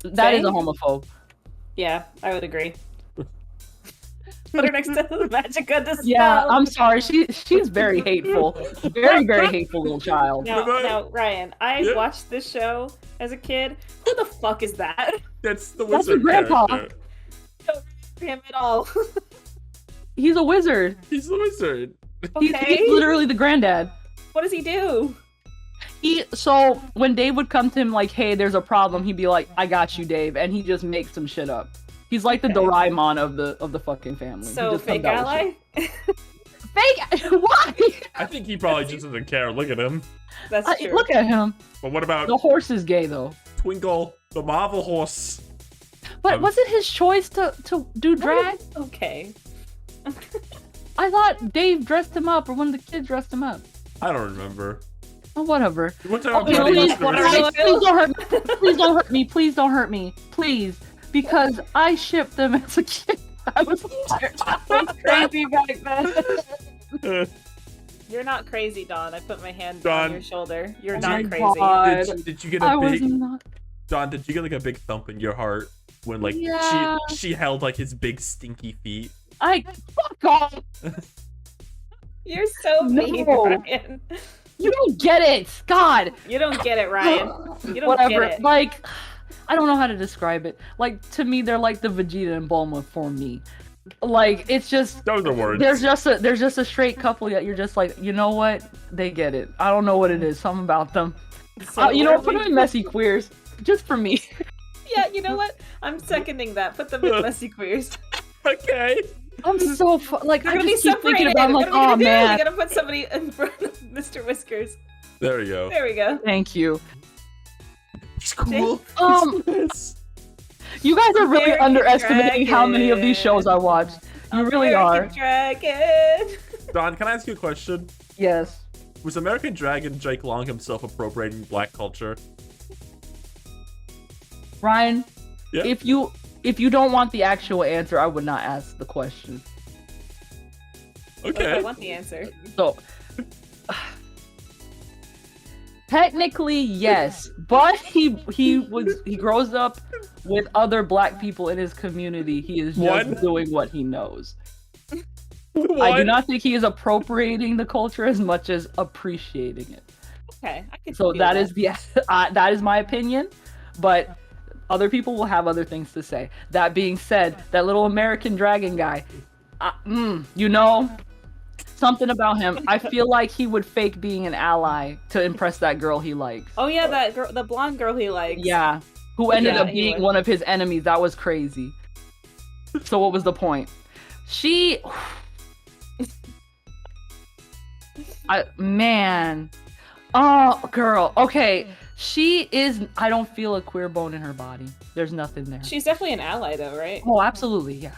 That is a homophobe. Yeah, I would agree. Put her next to the Magica Dispel. Yeah, I'm sorry. She's very hateful. Very, very hateful little child. Now, Ryan, I watched this show as a kid. Who the fuck is that? That's the That's wizard your grandpa. character. I don't remember him at all. He's a wizard. He's the wizard. Okay. He's literally the granddad. What does he do? So when Dave would come to him like, "Hey, there's a problem," he'd be like, "I got you, Dave," and he just makes some shit up. He's like the Doraemon of the fucking family. So fake ally? Fake? Why? I think he probably just doesn't care. Look at him. That's true. Look at him. But what about The horse is gay though. Twinkle the Marvel Horse? But was it his choice to do drag? Okay. I thought Dave dressed him up, or one of the kids dressed him up. I don't remember. Oh, whatever. What's our Okay, buddy please, listeners? please don't hurt me. Please don't hurt me. Please don't hurt me. Please. Because I shipped them as a kid. I was crazy back then. You're not crazy, Dawn. I put my hand Dawn. on your shoulder. You're Oh not my crazy. God. Did you get I a was big? not. Don, did you get like a big thump in your heart when like Yeah. she held like his big stinky feet? Fuck off. You're so mean, No. Ryan. You don't get it. God. You don't get it, Ryan. You don't Whatever. get it. Like, I don't know how to describe it. Like, to me, they're like the Vegeta and Bulma for me. Like, it's just Those are words. there's just a straight couple that you're just like, you know what? They get it. I don't know what it is. Something about them. So You know, put them in messy queers, just for me. Yeah, you know what? I'm seconding that. Put them in messy queers. Okay. I'm so like They're I gonna be just keep separated. thinking about. I'm like, What are oh we gonna do? man. We gotta put somebody in front of Mr. Whiskers. There we go. There we go. Thank you. He's cool. Yes. You guys are really American underestimating how many of these Dragon. shows I watch. You really are. American Dragon. Don, can I ask you a question? Yes. Was American Dragon Jake Long himself appropriating black culture? Ryan, Yeah. if you don't want the actual answer, I would not ask the question. I Okay. want the answer. So, technically, yes, but he grows up with other black people in his community. He is just One? doing what he knows. I do What? not think he is appropriating the culture as much as appreciating it. Okay, I can. So feel that is that is my opinion, but other people will have other things to say. That being said, that little American Dragon guy, you know, something about him. I feel like he would fake being an ally to impress that girl he likes. Oh yeah, that girl, the blonde girl he likes. Yeah, who ended Yeah, up he being would. one of his enemies. That was crazy. So what was the point? Man. Oh, girl. Okay. She is. I don't feel a queer bone in her body. There's nothing there. She's definitely an ally, though, right? Oh, absolutely. Yeah.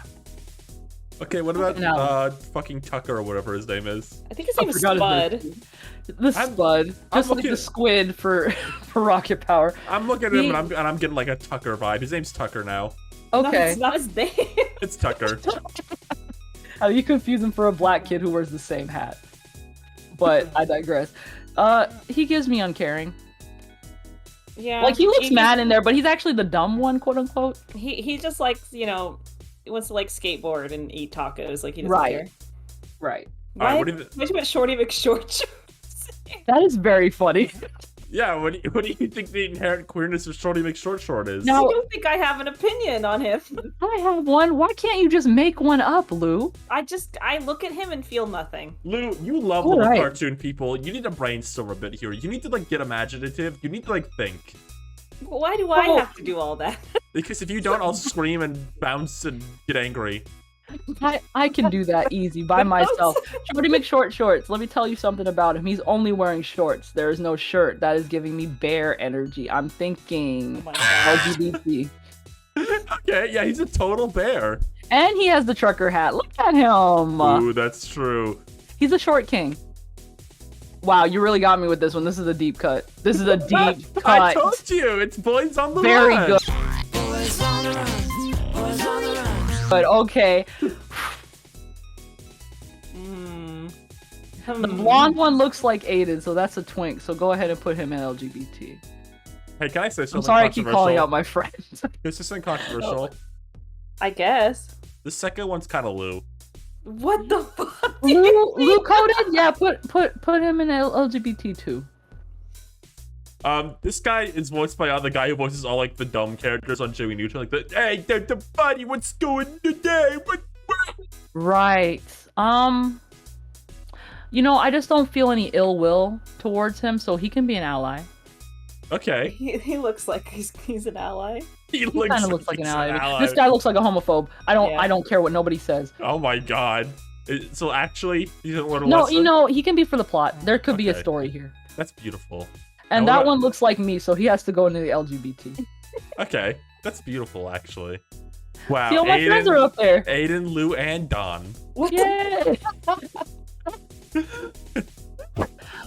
Okay, what about No. fucking Tucker or whatever his name is? I think his I name is forgot Spud. his The I'm- Spud. I'm Just like looking- the squid for Rocket Power. I'm looking at him and I'm getting like a Tucker vibe. His name's Tucker now. No, Okay. it's not his name. It's Tucker. How you confuse him for a black kid who wears the same hat? But I digress. He gives me uncaring. Yeah. Like, he looks mad in there, but he's actually the dumb one, quote unquote. He just likes, you know, he wants to like skateboard and eat tacos. Like he doesn't Right. care. Right. All right, Why? what do you Why'd you put Shorty McShort? That is very funny. Yeah, what do you think the inherent queerness of Shorty McShort is? I No. don't think I have an opinion on him. I have one. Why can't you just make one up, Lou? I look at him and feel nothing. Lou, you love All little right. cartoon people. You need to brainstorm a bit here. You need to like get imaginative. You need to like think. Why do I Oh. have to do all that? Because if you don't, I'll scream and bounce and get angry. I can do that easy by myself. Shorty McShort shorts. Let me tell you something about him. He's only wearing shorts. There is no shirt. That is giving me bear energy. I'm thinking Oh my God. LGBT. Okay, yeah, he's a total bear. And he has the trucker hat. Look at him. Ooh, that's true. He's a short king. Wow, you really got me with this one. This is a deep cut. This is a deep I cut. told you, it's boys on the Very run. good. But okay. The blonde one looks like Aiden, so that's a twink. So go ahead and put him in LGBT. Hey, can I say something I'm sorry I keep calling controversial? out my friends. Is this something controversial? I guess. The second one's kind of Lou. What the fuck? do you mean? Lou coded? Yeah, put him in LGBT too. This guy is voiced by the guy who voices all like the dumb characters on Joey Neutron, like the buddy, what's going today? What? Right. You know, I just don't feel any ill will towards him, so he can be an ally. Okay, He looks like he's an ally. he He kind of looks like an he's ally. to me. This guy looks like a homophobe. I don't care what nobody says. Oh my god. So actually, he didn't learn a No, lesson? you know, he can be for the plot. There could be a Okay. story here. That's beautiful. And Now that what- one looks like me, so he has to go into the LGBT. Okay, that's beautiful actually. Wow, See, all my friends are up there. Aiden, Lou, and Don. Yay!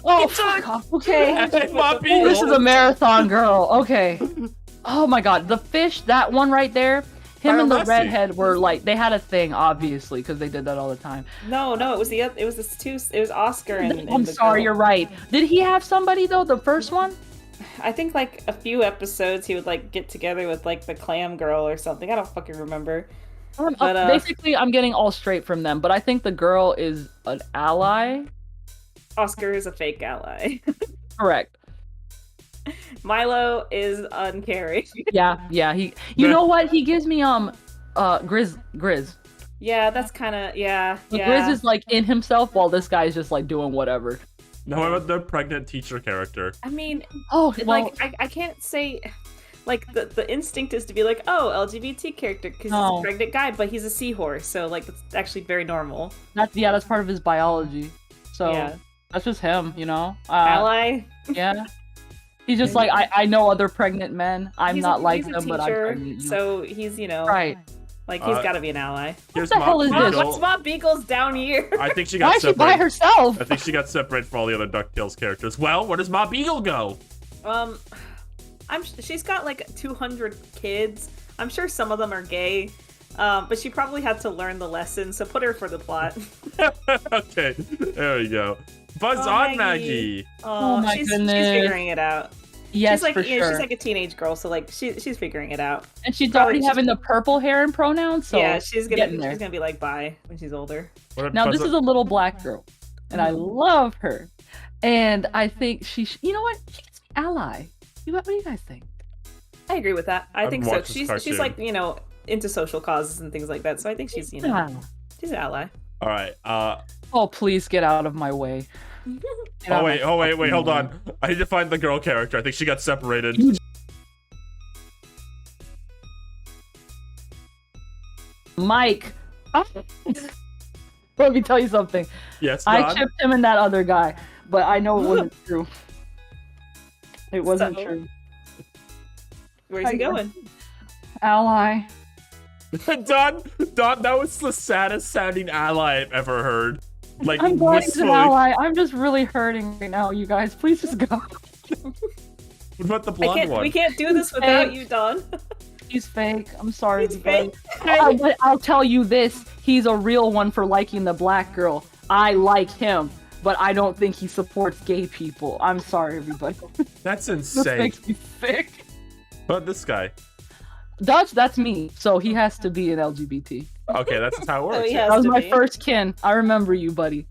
Oh, fuck off. Okay. Hey, Poppy. This is a marathon, girl. Okay. Oh my god, the fish, that one right there, him and the Lassie. redhead were like, they had a thing, obviously, because they did that all the time. No, it was it was Oscar and I'm the sorry, girl. you're right. Did he have somebody, though, the first one? I think like a few episodes he would like get together with like the clam girl or something. I don't fucking remember. But basically, I'm getting all straight from them, but I think the girl is an ally. Oscar is a fake ally. Correct. Milo is uncaring. Yeah. You know what? He gives me Grizz. Yeah, that's kind of yeah. Grizz is like in himself, while this guy's just like doing whatever. No, what about the pregnant teacher character? I mean, well, like I can't say. Like the instinct is to be like, oh, LGBT character because he's a pregnant guy, but he's a seahorse, so like it's actually very normal. That's part of his biology. So yeah. That's just him, you know. Ally. Yeah. He's just like I know other pregnant men. I'm not like them, but I'm pregnant. You know? So he's right. Like he's got to be an ally. What the hell is this? What's Mom Beagle's down here? I think she got Why is she by herself? I think she got separated from all the other DuckTales characters. Well, where does Mom Beagle go? She's got like 200 kids. I'm sure some of them are gay, but she probably had to learn the lesson. So put her for the plot. Okay, there we go. Buzz on Maggie. Oh my goodness. She's figuring it out. Yes, she's like, for sure. She's like a teenage girl, so like she's figuring it out. And she's already having the purple hair and pronouns. So yeah, she's gonna be like bi when she's older. Now this is a little black girl, and I love her, and I think you know what? She gets me ally. What do you guys think? I agree with that. I think so. She's like, you know, into social causes and things like that. So I think she's, you know, she's an ally. All right. Oh, please get out of my way. Oh wait, hold on. I need to find the girl character. I think she got separated. Mike. Let me tell you something. Yes, I chipped him and that other guy, but I know it wasn't true. It wasn't true. Where's he going? Ally. Don, that was the saddest sounding ally I've ever heard. Like, I'm glad he's an ally. I'm just really hurting right now, you guys. Please just go. What about the blonde one? We can't do this without you, Don. He's fake. I'm sorry. He's fake. But I'll tell you this. He's a real one for liking the black girl. I like him. But I don't think he supports gay people. I'm sorry, everybody. That's insane. This makes me sick. But this guy. Dutch, that's me. So he has to be an LGBT. Okay, that's how it works. Oh, that was my first kin. I remember you, buddy.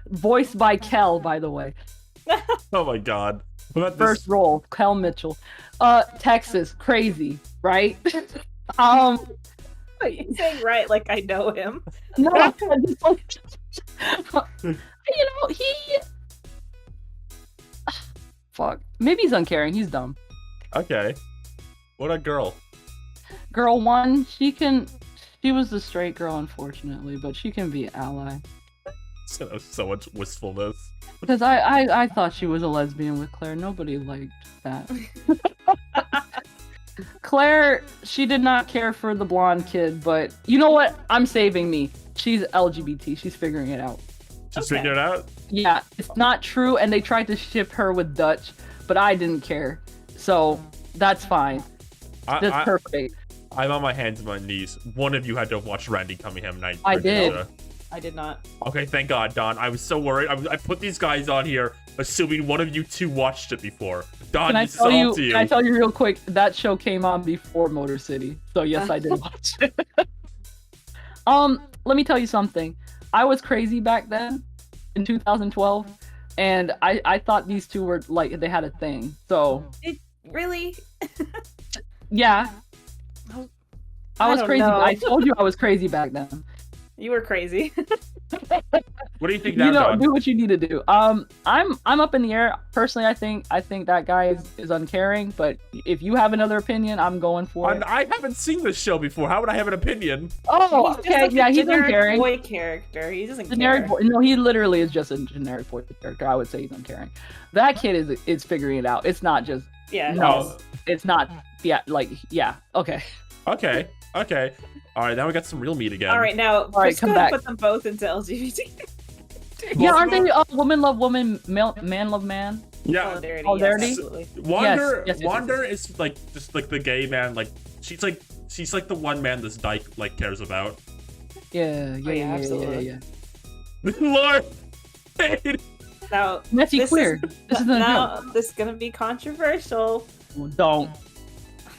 Voiced by Kel, by the way. Oh my god. First role, Kel Mitchell. Texas, crazy, right? You're saying right like I know him. No, I just like, you know, fuck. Maybe he's uncaring. He's dumb. Okay. What a girl. Girl one, she was the straight girl, unfortunately, but she can be an ally. So much wistfulness. Because I thought she was a lesbian with Claire. Nobody liked that. Claire, she did not care for the blonde kid, but you know what? I'm saving me. She's LGBT. She's figuring it out. Just figuring it out? Yeah, it's not true, and they tried to ship her with Dutch, but I didn't care. So, that's fine. That's perfect. I'm on my hands and my knees. One of you had to watch Randy Cunningham night. I did. I did not. Okay, thank God, Don. I was so worried. I put these guys on here assuming one of you two watched it before. Don, this is all to you. Can I tell you real quick? That show came on before Motor City. So yes, I did watch it. Let me tell you something. I was crazy back then in 2012, and I thought these two were like, they had a thing. So really? Yeah. I was crazy. Know. I told you I was crazy back then. You were crazy. What do you think now, Don? Do what you need to do. I'm up in the air. Personally, I think that guy is uncaring. But if you have another opinion, I'm going for it. I haven't seen this show before. How would I have an opinion? Oh, okay. Yeah, he's uncaring. Boy character. He doesn't generic care. Boy. No, he literally is just a generic boy character. I would say he's uncaring. That kid is figuring it out. It's not just. Yeah. No, it's not. Yeah, like Okay. Okay. All right, now we got some real meat again. All right, now let's come back. Put them both into LGBT. Yeah, aren't they woman love woman, man love man? Yeah. Solidarity. Yes, Yonder is like just like the gay man. Like she's like the one man this dyke like cares about. Yeah, absolutely. Lord. Now, Messy this queer. This is a now joke. this is gonna be controversial. Don't.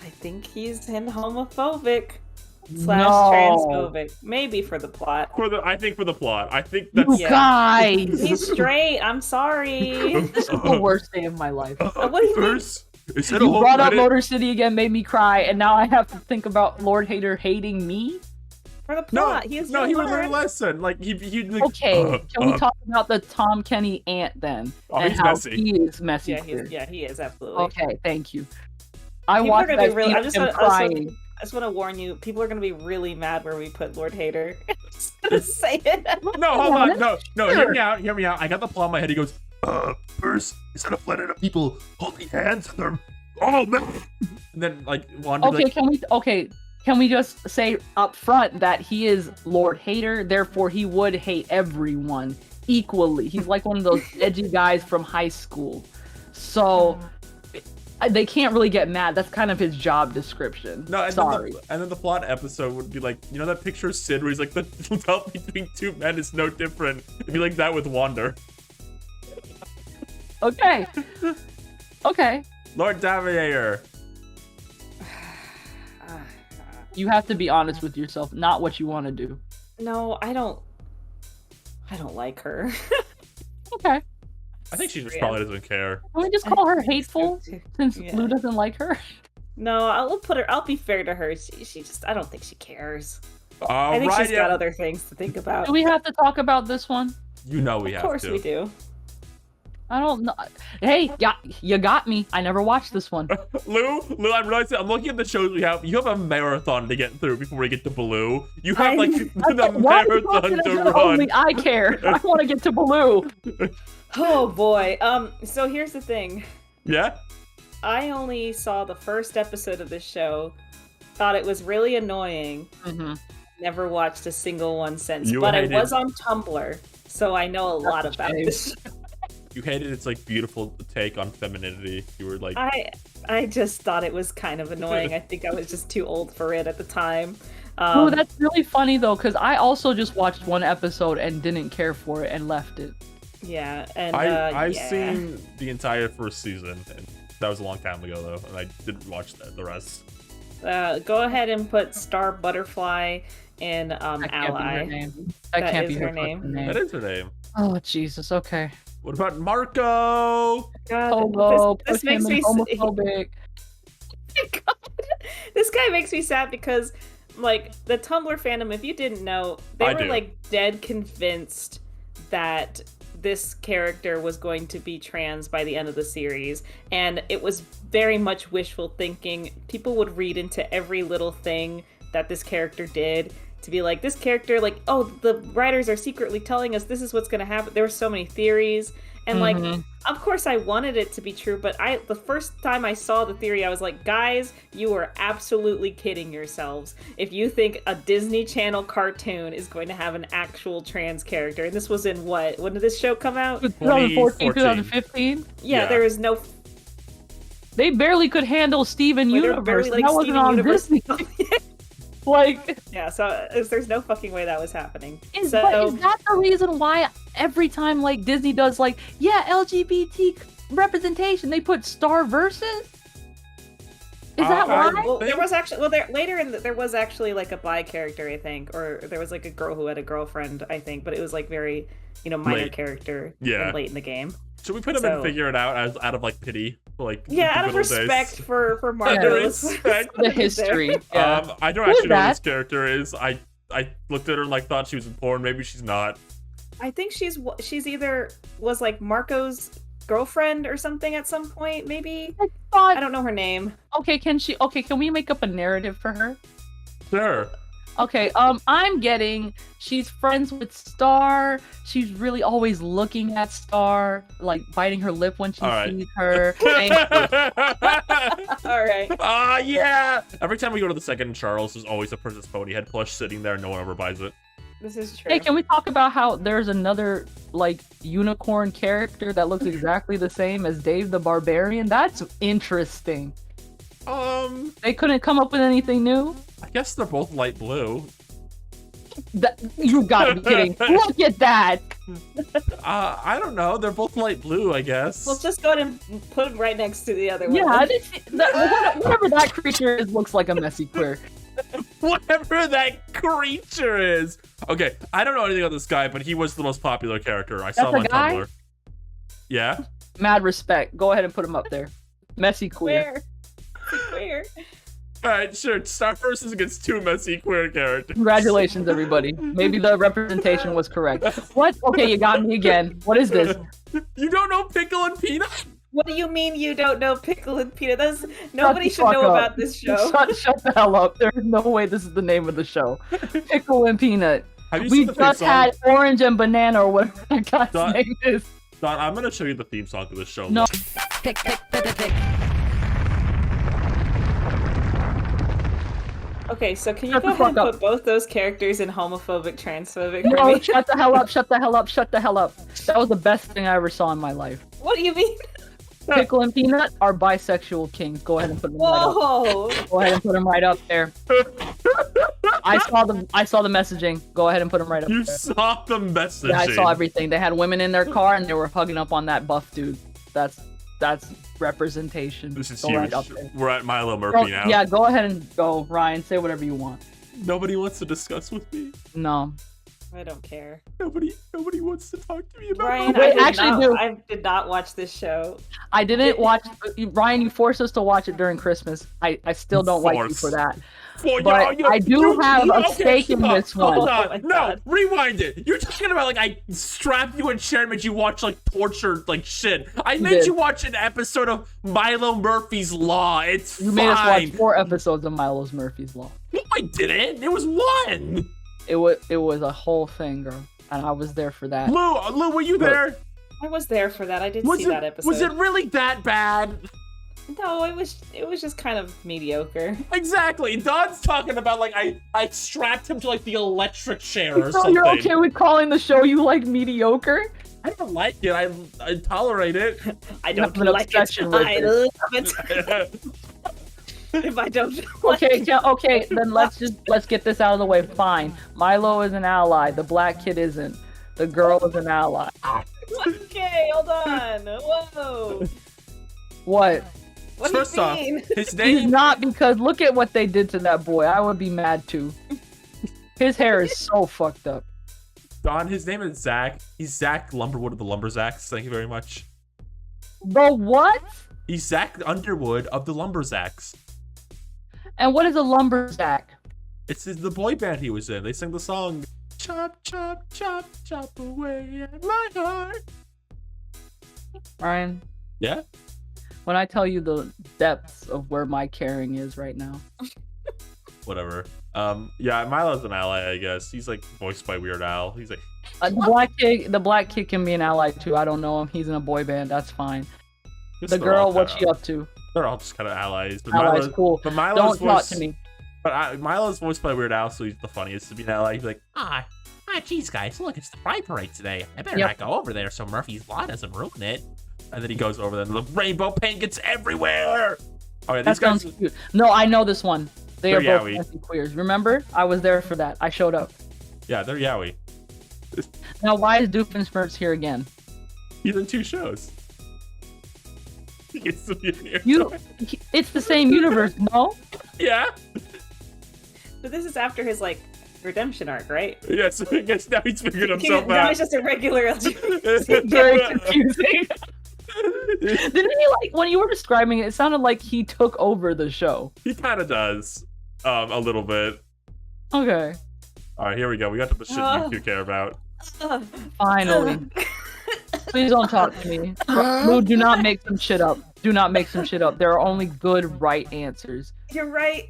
I think he's homophobic / No. transphobic. Maybe for the plot. I think for the plot. I think You that's. Yeah. guys. He's straight. I'm sorry. This is the worst day of my life. What do you mean? First, instead You of brought up Reddit- Motor City again, made me cry, and now I have to think about Lord Hater hating me? For the No, plot. He was no, he would learn. learn a lesson. Like he like, Okay, can we talk about the Tom Kenny aunt then? Oh, and he's how messy. he is messy. Yeah, queer. he is absolutely. Okay, thank you. I People are watched gonna that be really. scene I'm of just him gonna, crying. I just want to warn you. People are gonna be really mad where we put Lord Hater. I'm just gonna say it. No, hold on. No, Sure. hear me out. Hear me out. I got the plot in my head. He goes, first, instead of letting people holding hands, and they're oh man. And then like Wanda. Okay, Like, can we just say up front that he is Lord Hater, therefore he would hate everyone equally. He's like one of those edgy guys from high school. So they can't really get mad. That's kind of his job description. no, and Sorry. Then the plot episode would be like, you know that picture of Sid where he's like, the love between two men is no different. It'd be like that with Wander. Okay. Okay. Lord Daviator. You have to be honest with yourself, not what you want to do. No, I don't like her. Okay. I think she just Yeah. probably doesn't care. Can we just call her hateful since Yeah. Lou doesn't like her? No, I'll be fair to her. She just, I don't think she cares. I think Right, she's got other things to think about. Do we have to talk about this one? You know we Of have course to. we do. I don't know. Hey, you got me. I never watched this one. Lou, I'm realizing I'm looking at the shows we have. You have a marathon to get through before we get to Baloo. You have like the Why are you marathon talking to as if run. Only I care. I want to get to Baloo. Oh boy. So here's the thing. Yeah. I only saw the first episode of this show. Thought it was really annoying. Mm-hmm. Never watched a single one since. You but hated- I was on Tumblr, so I know a lot about shame. this show. You hated its like beautiful take on femininity. You were like, I just thought it was kind of annoying. I think I was just too old for it at the time. Oh, that's really funny though, because I also just watched one episode and didn't care for it and left it. Yeah, and I've yeah. seen the entire first season, and that was a long time ago though, and I didn't watch the rest. Go ahead and put Star Butterfly in That can't be her Ally. name. That That can't is be her her name. fucking That is her name. Oh Jesus. Okay. What about Marco? God, Homo. this Put makes him me in homophobic. God. This guy makes me sad because, like, the Tumblr fandom, if you didn't know, they I were do. like dead convinced that this character was going to be trans by the end of the series, and it was very much wishful thinking. People would read into every little thing that this character did to be like, this character, like, oh, the writers are secretly telling us this is what's going to happen. There were so many theories, and like, of course I wanted it to be true, but the first time I saw the theory, I was like, guys, you are absolutely kidding yourselves if you think a Disney Channel cartoon is going to have an actual trans character. And this was in what? When did this show come out? 2014, 2015. Yeah, Yeah. there was no. They barely could handle Steven They were Universe. barely, And that wasn't Steven on Universe. Disney. Like, Yeah, so there's no fucking way that was happening. but is So that the reason why every time like Disney does like, yeah, LGBT representation, they put Star versus? Is that why? well, there was actually there was actually like a bi character, I think, or there was like a girl who had a girlfriend, I think, but it was like very, minor Late. character. Yeah. Late in the game. Should we put him in Figure It Out out of like pity? Like Yeah, the out of good old days? respect for Marco. Yeah, let's- respect. The history. Yeah. I don't Who's actually know who that? this character is. I looked at her and like thought she was in porn. Maybe she's not. I think she's either was like Marco's girlfriend or something at some point, maybe. I thought, I don't know her name. okay, can we make up a narrative for her? Sure. Okay, I'm getting she's friends with Star. She's really always looking at Star, like biting her lip when she All right. sees her. And All right. Yeah. Every time we go to the second Charles, there's always a Princess Ponyhead plush sitting there. No one ever buys it. This is true. hey, can we talk about how there's another like unicorn character that looks exactly the same as Dave the Barbarian? That's interesting. They couldn't come up with anything new. I guess they're both light blue. You gotta be kidding! Look at that! I don't know. They're both light blue, I guess. Let's just go ahead and put them right next to the other one. Yeah, I didn't see, whatever that creature is looks like a messy queer. Whatever that creature is. Okay, I don't know anything about this guy, but he was the most popular character. I saw him on guy? Tumblr. Yeah? Mad respect. Go ahead and put him up there. Messy queer. Queer. Alright, sure. Star versus against 2 messy queer characters. Congratulations, everybody. Maybe the representation was correct. What? Okay, you got me again. What is this? You don't know Pickle and Peanut? What do you mean you don't know Pickle and Peanut? Nobody should know about this show. Shut the hell up. There's no way this is the name of the show. Pickle and Peanut. Have you We seen the theme just song? had Orange and Banana or whatever that guy's Don- name is. Don, I'm gonna show you the theme song to this show. No. Pick. Okay, so can you Shut go the ahead and fuck up. put both those characters in homophobic, transphobic for No, me? shut the hell up, shut the hell up, shut the hell up. That was the best thing I ever saw in my life. What do you mean? Pickle and Peanut are bisexual kings. Go ahead and put them right up. Whoa! Go ahead and put them right up there. I saw the messaging. Go ahead and put them right up You there. saw the messaging. Yeah, I saw everything. They had women in their car and they were hugging up on that buff dude. That's representation. This is Go huge. right up there. We're at Milo Go- Murphy now. yeah, go ahead and go, Ryan. Say whatever you want. Nobody wants to discuss with me. No. I don't care. Nobody wants to talk to me about Ryan, my Wait, I actually do. I did not watch this show. I didn't watch. Ryan, you forced us to watch it during Christmas. I still don't like you Force. for that. Well, But I do have a stake in this one. Hold Oh on. my No, God. rewind it. You're talking about like I strapped you in chair and made you watch like tortured like shit. I made did. you watch an episode of Milo Murphy's Law. It's You fine. made us watch 4 episodes of Milo's Murphy's Law. No, I didn't. It was one. It was a whole thing, girl, and I was there for that. Lou, were you there? I was there for that. I did Was see it that episode. was it really that bad? No, it was just kind of mediocre. Exactly. Don's talking about like I strapped him to like the electric chair or So something. you're okay with calling the show you like mediocre? I don't like it. I tolerate it. I You don't have an like it. obsession with I it. love it. If I don't like Okay, it. yeah, okay, then let's get this out of the way. Fine. Milo is an ally. The black kid isn't. The girl is an ally. Okay, hold on. Whoa. What? What First do you off, mean? his He's name not, because look at what they did to that boy. I would be mad too. His hair is so fucked up. Don, his name is Zach. He's Zach Lumberwood of the Lumberzaks. Thank you very much. The what? He's Zach Underwood of the Lumberzaks. And what is a lumberjack? It's the boy band he was in. They sing the song Chop, chop, chop, chop away at my heart. Ryan, Yeah? when I tell you the depths of where my caring is right now. Whatever. Yeah, Milo's an ally, I guess. He's like voiced by Weird Al. He's like, The black kid can be an ally too. I don't know him. He's in a boy band. That's fine. The girl, what's she up to? They're all just kind of allies. But Allies, Milo's, cool. But Milo's Don't talk voice, to me. But Milo's voiced by Weird Al, so he's the funniest to be an ally. He's like, Geez, guys, look, it's the Pride Parade today. I better Yep. not go over there so Murphy's Law doesn't ruin it. and then he goes over there, and the rainbow paint gets everywhere. Okay, That these guys. sounds cute. No, I know this one. They are They're both yaoi. messy queers. Remember? I was there for that. I showed up. Yeah, they're yaoi. Now, why is Doofenshmirtz here again? He's in 2 shows. He gets to be in here. It's the same universe, no? Yeah. But this is after his like redemption arc, right? Yeah, so I guess now he's figured himself Now out. he's just a regular LGBT. Very confusing. Didn't he, like, when you were describing it, it sounded like he took over the show. He kind of does. A little bit. Okay. All right, here we go. We got to the shit you 2 care about. Finally. Please don't talk to me. Lou, do not make some shit up. Do not make some shit up. There are only good, right answers. You're right.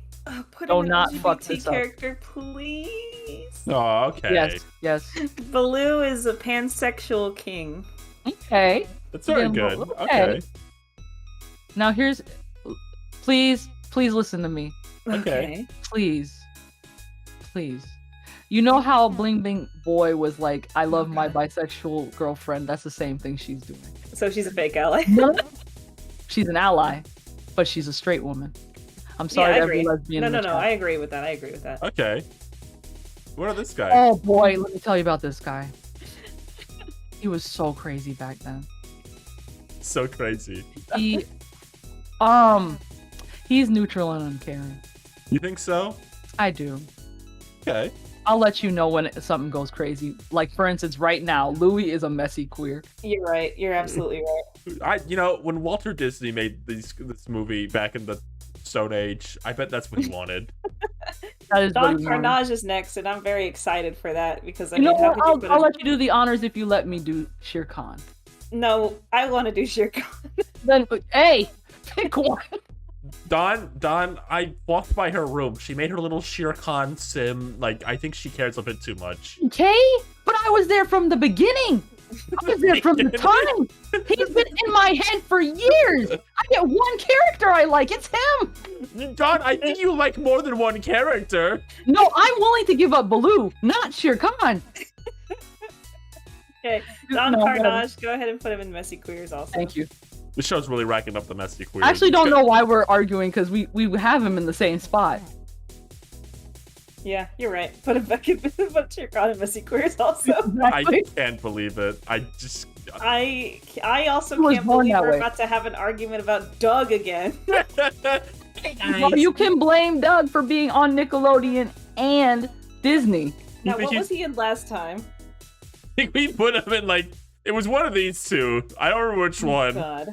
Put Do in an not LGBT fuck this up. character, please. Oh, okay. Yes, yes. Baloo is a pansexual king. Okay. That's very Yeah, good. well, Okay. Now here's... Please listen to me. Okay. Please. Please. You know how Bling Bling Boy was like, I love my bisexual girlfriend? That's the same thing she's doing. So she's a fake ally. She's an ally, but she's a straight woman. I'm sorry I to every agree. lesbian No, in the no. chat. I agree with that. Okay. What are this guy? Oh boy, let me tell you about this guy. He was so crazy back then. So crazy. He, he's neutral and uncaring. You think so? I do. Okay. I'll let you know when something goes crazy. Like, for instance, right now, Louis is a messy queer. You're right. You're absolutely right. When Walter Disney made this movie back in the Stone Age, I bet that's what he wanted. That is Don what he wanted. Carnage is next, and I'm very excited for that because You know what? I'll let you do the honors if you let me do Shere Khan. No, I want to do Shere Khan. Then, hey, pick one. Dawn, I walked by her room. She made her little Shere Khan sim. Like, I think she cares a bit too much. Okay, but I was there from the beginning. I was there from the time. He's been in my head for years. I get one character I like. It's him. Dawn, I think you like more than one character. No, I'm willing to give up Baloo, not Shere Khan. Okay, Don No, Carnage, go ahead and put him in Messy Queers also. Thank you. The show's really racking up the messy queers. I actually don't know why we're arguing because we have him in the same spot. Yeah, you're right. Put him back in, put Shere Khan in Messy Queers also. I can't believe it. I also was can't born believe that we're way. about to have an argument about Doug again. Hey guys. Well, you can blame Doug for being on Nickelodeon and Disney. Now, think what was he in last time? I think we put him in, like, it was one of these two. I don't remember which one. God.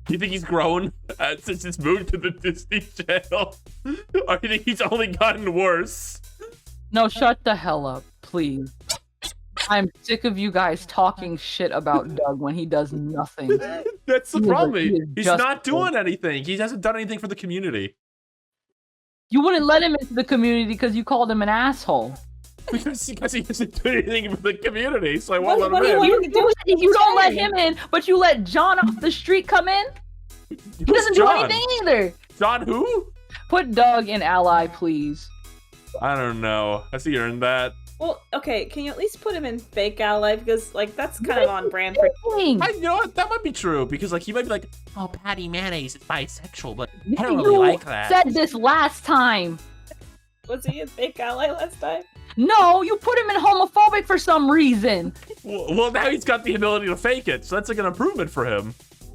Do you think he's grown since his move to the Disney Channel? Or do you think he's only gotten worse? No, shut the hell up, please. I'm sick of you guys talking shit about Doug when he does nothing. That's the He is problem. He's just not doing anything. He hasn't done anything for the community. You wouldn't let him into the community because you called him an asshole. Because he hasn't done anything for the community, so I won't What let do you him want? in. You don't let him in, but you let John off the street come in? He doesn't do anything either. John who? Put Doug in ally, please. I don't know. Has he earned that? Well, okay, can you at least put him in Fake Ally? Because, like, that's kind of on brand for... Dang. You know what? That might be true, because, like, he might be like, Oh, Patty Mayonnaise is bisexual, but I don't really You like that. said this last time. Was he in Fake Ally last time? No, you put him in homophobic for some reason. well, now he's got the ability to fake it, so that's like an improvement for him.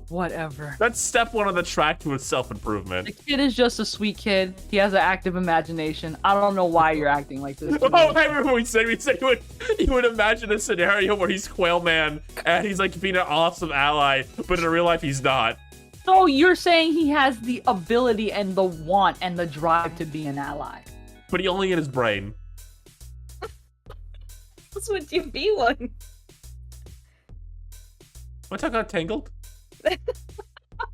Whatever. That's step one on the track to his self-improvement. The kid is just a sweet kid. He has an active imagination. I don't know why you're acting like this. Oh, I remember we said he would imagine a scenario where he's Quail Man and he's like being an awesome ally, but in real life he's not. So you're saying he has the ability and the want and the drive to be an ally. But he only in his brain. This would you be one? Want to talk about Tangled?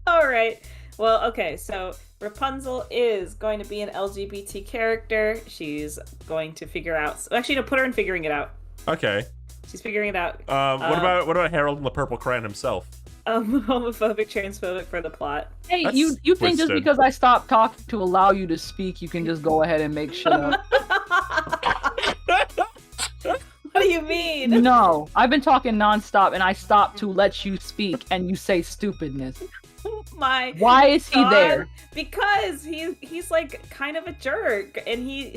All right. Well, okay, so Rapunzel is going to be an LGBT character. She's going to figure out... Actually, no, put her in figuring it out. Okay. She's figuring it out. What about Harold and the Purple Crayon himself? Homophobic, transphobic for the plot. Hey, That's you think just twisted. because I stopped talking to allow you to speak, you can just go ahead and make shit up? What do you mean? No, I've been talking nonstop and I stopped to let you speak and you say stupidness. My Why is he God. there? Because he's like kind of a jerk, and he's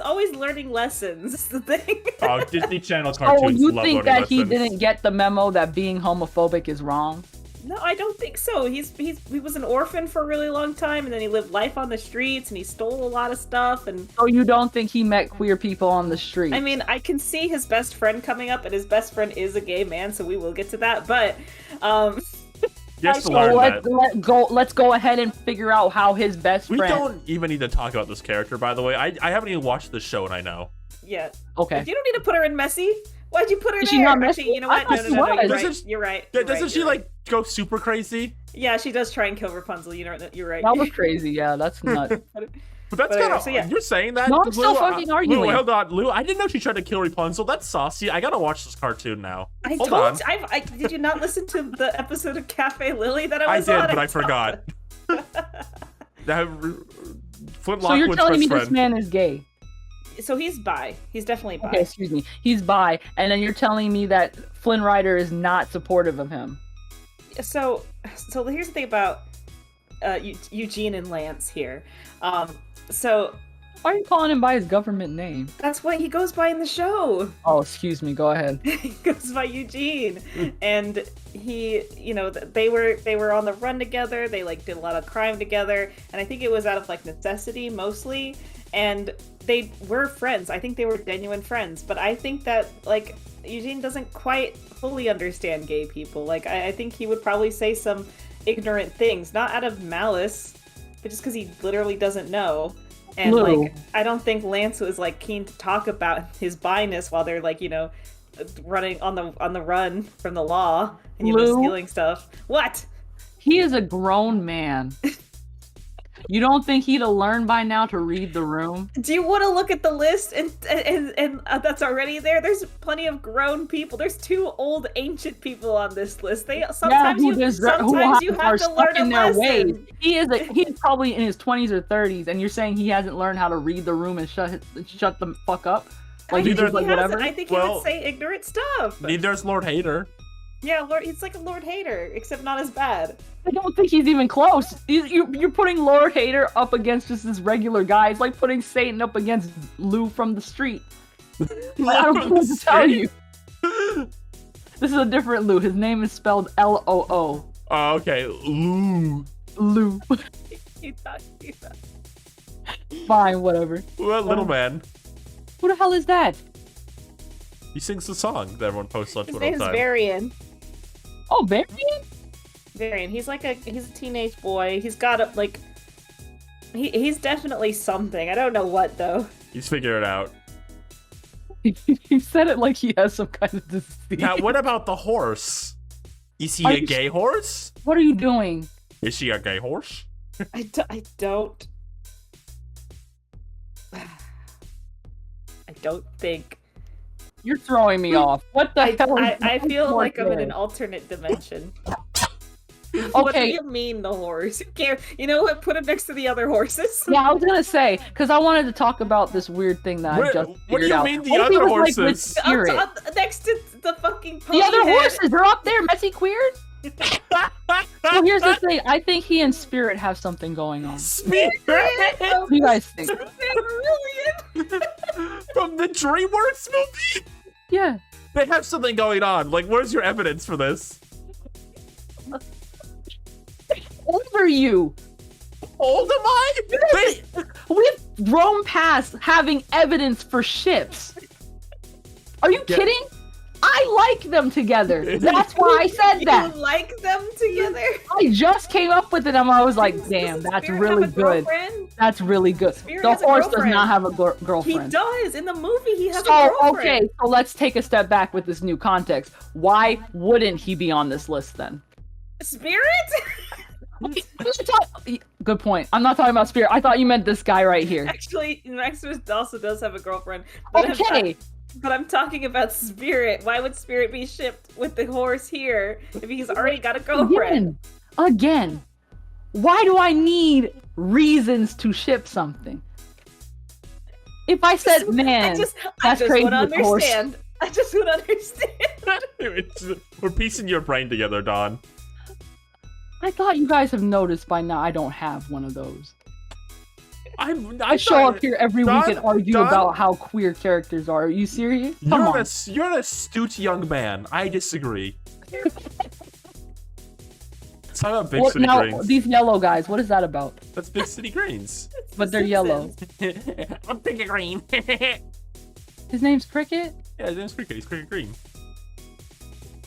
always learning lessons. Is the thing. Oh, Disney Channel Oh, cartoons you love think learning that he lessons. didn't get the memo that being homophobic is wrong? No, I don't think so. He was an orphan for a really long time, and then he lived life on the streets, and he stole a lot of stuff. And So you don't think he met queer people on the street? I mean, I can see his best friend coming up, and his best friend is a gay man, so we will get to that. But Yes, to so learn that. let's go ahead and figure out how his best We friend. don't even need to talk about this character, by the way. I haven't even watched this show, and I know. yeah, Okay. you don't need to put her in messy. Why'd you put her Is there? she not messy? Actually, you know I what? thought No, she you're was. right. Doesn't- You're right. Yeah, You're doesn't right, she you're like right. go super crazy? Yeah, she does try and kill Rapunzel. You're right. That was crazy. Yeah, that's nuts. But that's But anyway, kind of so yeah. you're saying that. No, I'm still fucking Lou, arguing. hold on, Lou. I didn't know she tried to kill Rapunzel. That's saucy. I gotta watch this cartoon now. I Hold told on. you. Did you not listen to the episode of Cafe Lily that I I was did, on? but I forgot. That Flint So you're Lockwood's telling me best this friend. man is gay? So he's bi. He's definitely bi. Okay, excuse me. He's bi, and then you're telling me that Flynn Rider is not supportive of him. So here's the thing about Eugene and Lance here. So Why are you calling him by his government name? That's what he goes by in the show. Oh, excuse me. Go ahead. He goes by Eugene, and he, they were on the run together. They like did a lot of crime together, and I think it was out of like necessity mostly. And they were friends. I think they were genuine friends. But I think that like Eugene doesn't quite fully understand gay people. Like I think he would probably say some ignorant things, not out of malice, but just because he literally doesn't know. And Lou. like, I don't think Lance was like keen to talk about his bi-ness while they're like, running on the run from the law and Lou. stealing stuff. What? He is a grown man. You don't think he'd have learned by now to read the room? Do you want to look at the list and that's already there? There's plenty of grown people. There's 2 old ancient people on this list. They sometimes you have to learn a lesson. He's probably in his 20s or 30s, and you're saying he hasn't learned how to read the room and shut the fuck up? Like he's just like whatever. I think he would say ignorant stuff. Neither's Lord Hater. Yeah, he's like a Lord Hater, except not as bad. I don't think he's even close. You're putting Lord Hater up against just this regular guy. It's like putting Satan up against Lou from the street. I don't know what to tell you. This is a different Lou. His name is spelled Loo. Oh, okay. Lou. Lou. You thought. Fine, whatever. Well, little man. Who the hell is that? He sings the song that everyone posts on His Twitter all name's the time. Varian. Oh, Varian? Varian. He's a teenage boy. He's got he's definitely something. I don't know what though. He's figuring it out. He said it like he has some kind of disease. Now, what about the horse? Is he a gay horse? What are you doing? Is she a gay horse? I don't. I don't think. You're throwing me off. What the hell? I feel like I'm in an alternate dimension. What do you mean the horse? Who cares? You know what? Put it next to the other horses. Yeah, I was gonna say because I wanted to talk about this weird thing that I just what do figured you out. mean the What if he other was, like, with horses? Spirit? Next to the fucking The other pony head. horses, they're up there, messy queers. So here's the thing. I think he and Spirit have something going on. Spirit? What do you guys think? From the DreamWorks movie? Yeah. They have something going on. Like, where's your evidence for this? Over you. Old am I? We've grown past having evidence for ships. Are you kidding? I like them together. That's why I said that. You like them together? I just came up with it and I was like, damn, that's really good. That's really good. The horse does not have a girlfriend. He does. In the movie, he has a So, girlfriend. okay, so let's take a step back with this new context. Why wouldn't he be on this list then? Spirit? Good point. I'm not talking about Spirit. I thought you meant this guy right here. Actually, Maximus also does have a girlfriend. Okay. But I'm talking about Spirit. Why would Spirit be shipped with the horse here if he's already got a girlfriend? Again. Why do I need reasons to ship something? If I said, man, that's crazy with the horse. I just would understand. We're piecing your brain together, Dawn. I thought you guys have noticed by now I don't have one of those. I show up here every week and argue about how queer characters are. Are you serious? Come on. You're an astute young man. I disagree. Let's talk about Big City Greens. These yellow guys, what is that about? That's Big City Greens. But they're yellow. I'm Cricket Green. His name's Cricket? Yeah, his name's Cricket. He's Cricket Green.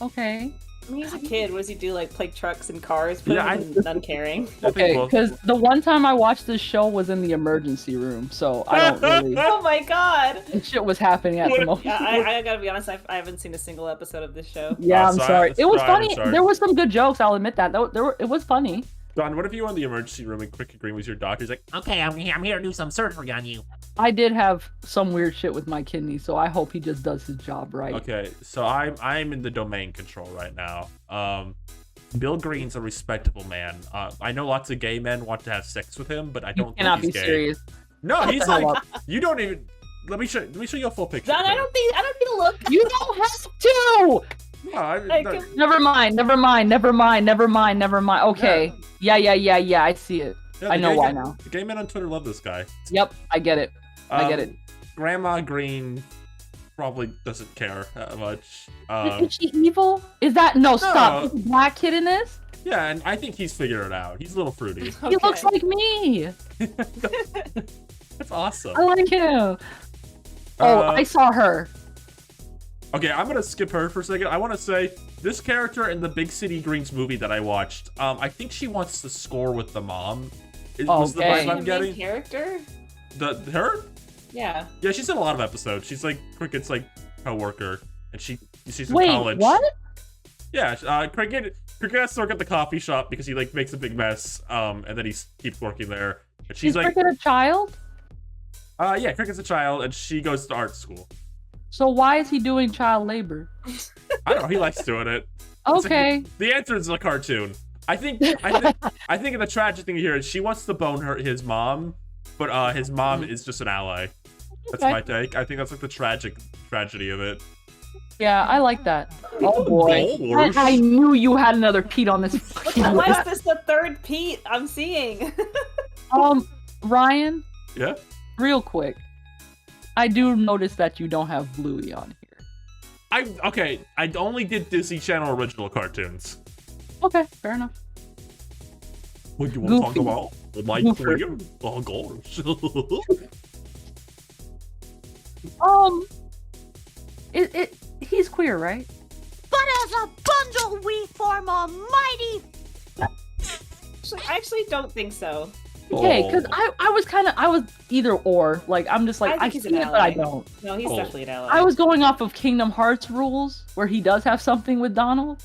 Okay. When he was a kid, what does he do? Like play trucks and cars? Put him in uncaring. Okay, because the one time I watched this show was in the emergency room, so I don't really. Oh my god! And shit was happening at the moment. Yeah, I gotta be honest. I haven't seen a single episode of this show. Yeah, I'm sorry. It was funny. There were some good jokes. I'll admit that. It was funny. Don, what if you were in the emergency room and Cricket Green was your doctor? He's like, okay, I'm here to do some surgery on you. I did have some weird shit with my kidney, so I hope he just does his job right. Okay, so I'm in the domain control right now. Bill Green's a respectable man. I know lots of gay men want to have sex with him, but I don't think he's gay. Serious. No, he's like, you don't even. Let me show you a full picture. Don, I don't need to look. You don't have to. No, Never mind. Okay. Yeah. I see it. Yeah, I know why now. The gay men on Twitter love this guy. Yep, I get it. I get it. Grandma Green probably doesn't care that much. Is she evil? Is that no? Stop. Is the black kid in this? Yeah, and I think he's figured it out. He's a little fruity. Okay. He looks like me. That's awesome. I like him. Oh, I saw her. Okay, I'm gonna skip her for a second. I want to say this character in the Big City Greens movie that I watched. I think she wants to score with the mom. Was the vibe I'm getting? Character? Her? Yeah. Yeah, she's in a lot of episodes. She's like Cricket's like co-worker, and she's in Wait, college. what? Yeah, Cricket has to work at the coffee shop because he like makes a big mess. And then he keeps working there. And she's Is like, Cricket a child? yeah, Cricket's a child, and she goes to art school. So why is he doing child labor? I don't know. He likes doing it. Okay. The answer is a cartoon. I think the tragic thing here is she wants to bone his mom, but his mom is just an ally. That's my take. I think that's like the tragedy of it. Yeah, I like that. Oh boy. I knew you had another Pete on this. Why is this the third Pete I'm seeing? Ryan? Yeah? Real quick. I do notice that you don't have Bluey on here. I only did Disney Channel original cartoons. Okay, fair enough. What do you want to talk about? Lightyear? Oh gosh. He's queer, right? But as a bundle, we form a mighty. I actually don't think so. Okay, because I was either or. Like, I'm just like, I see it, but I don't. No, he's definitely an ally. I was going off of Kingdom Hearts rules, where he does have something with Donald.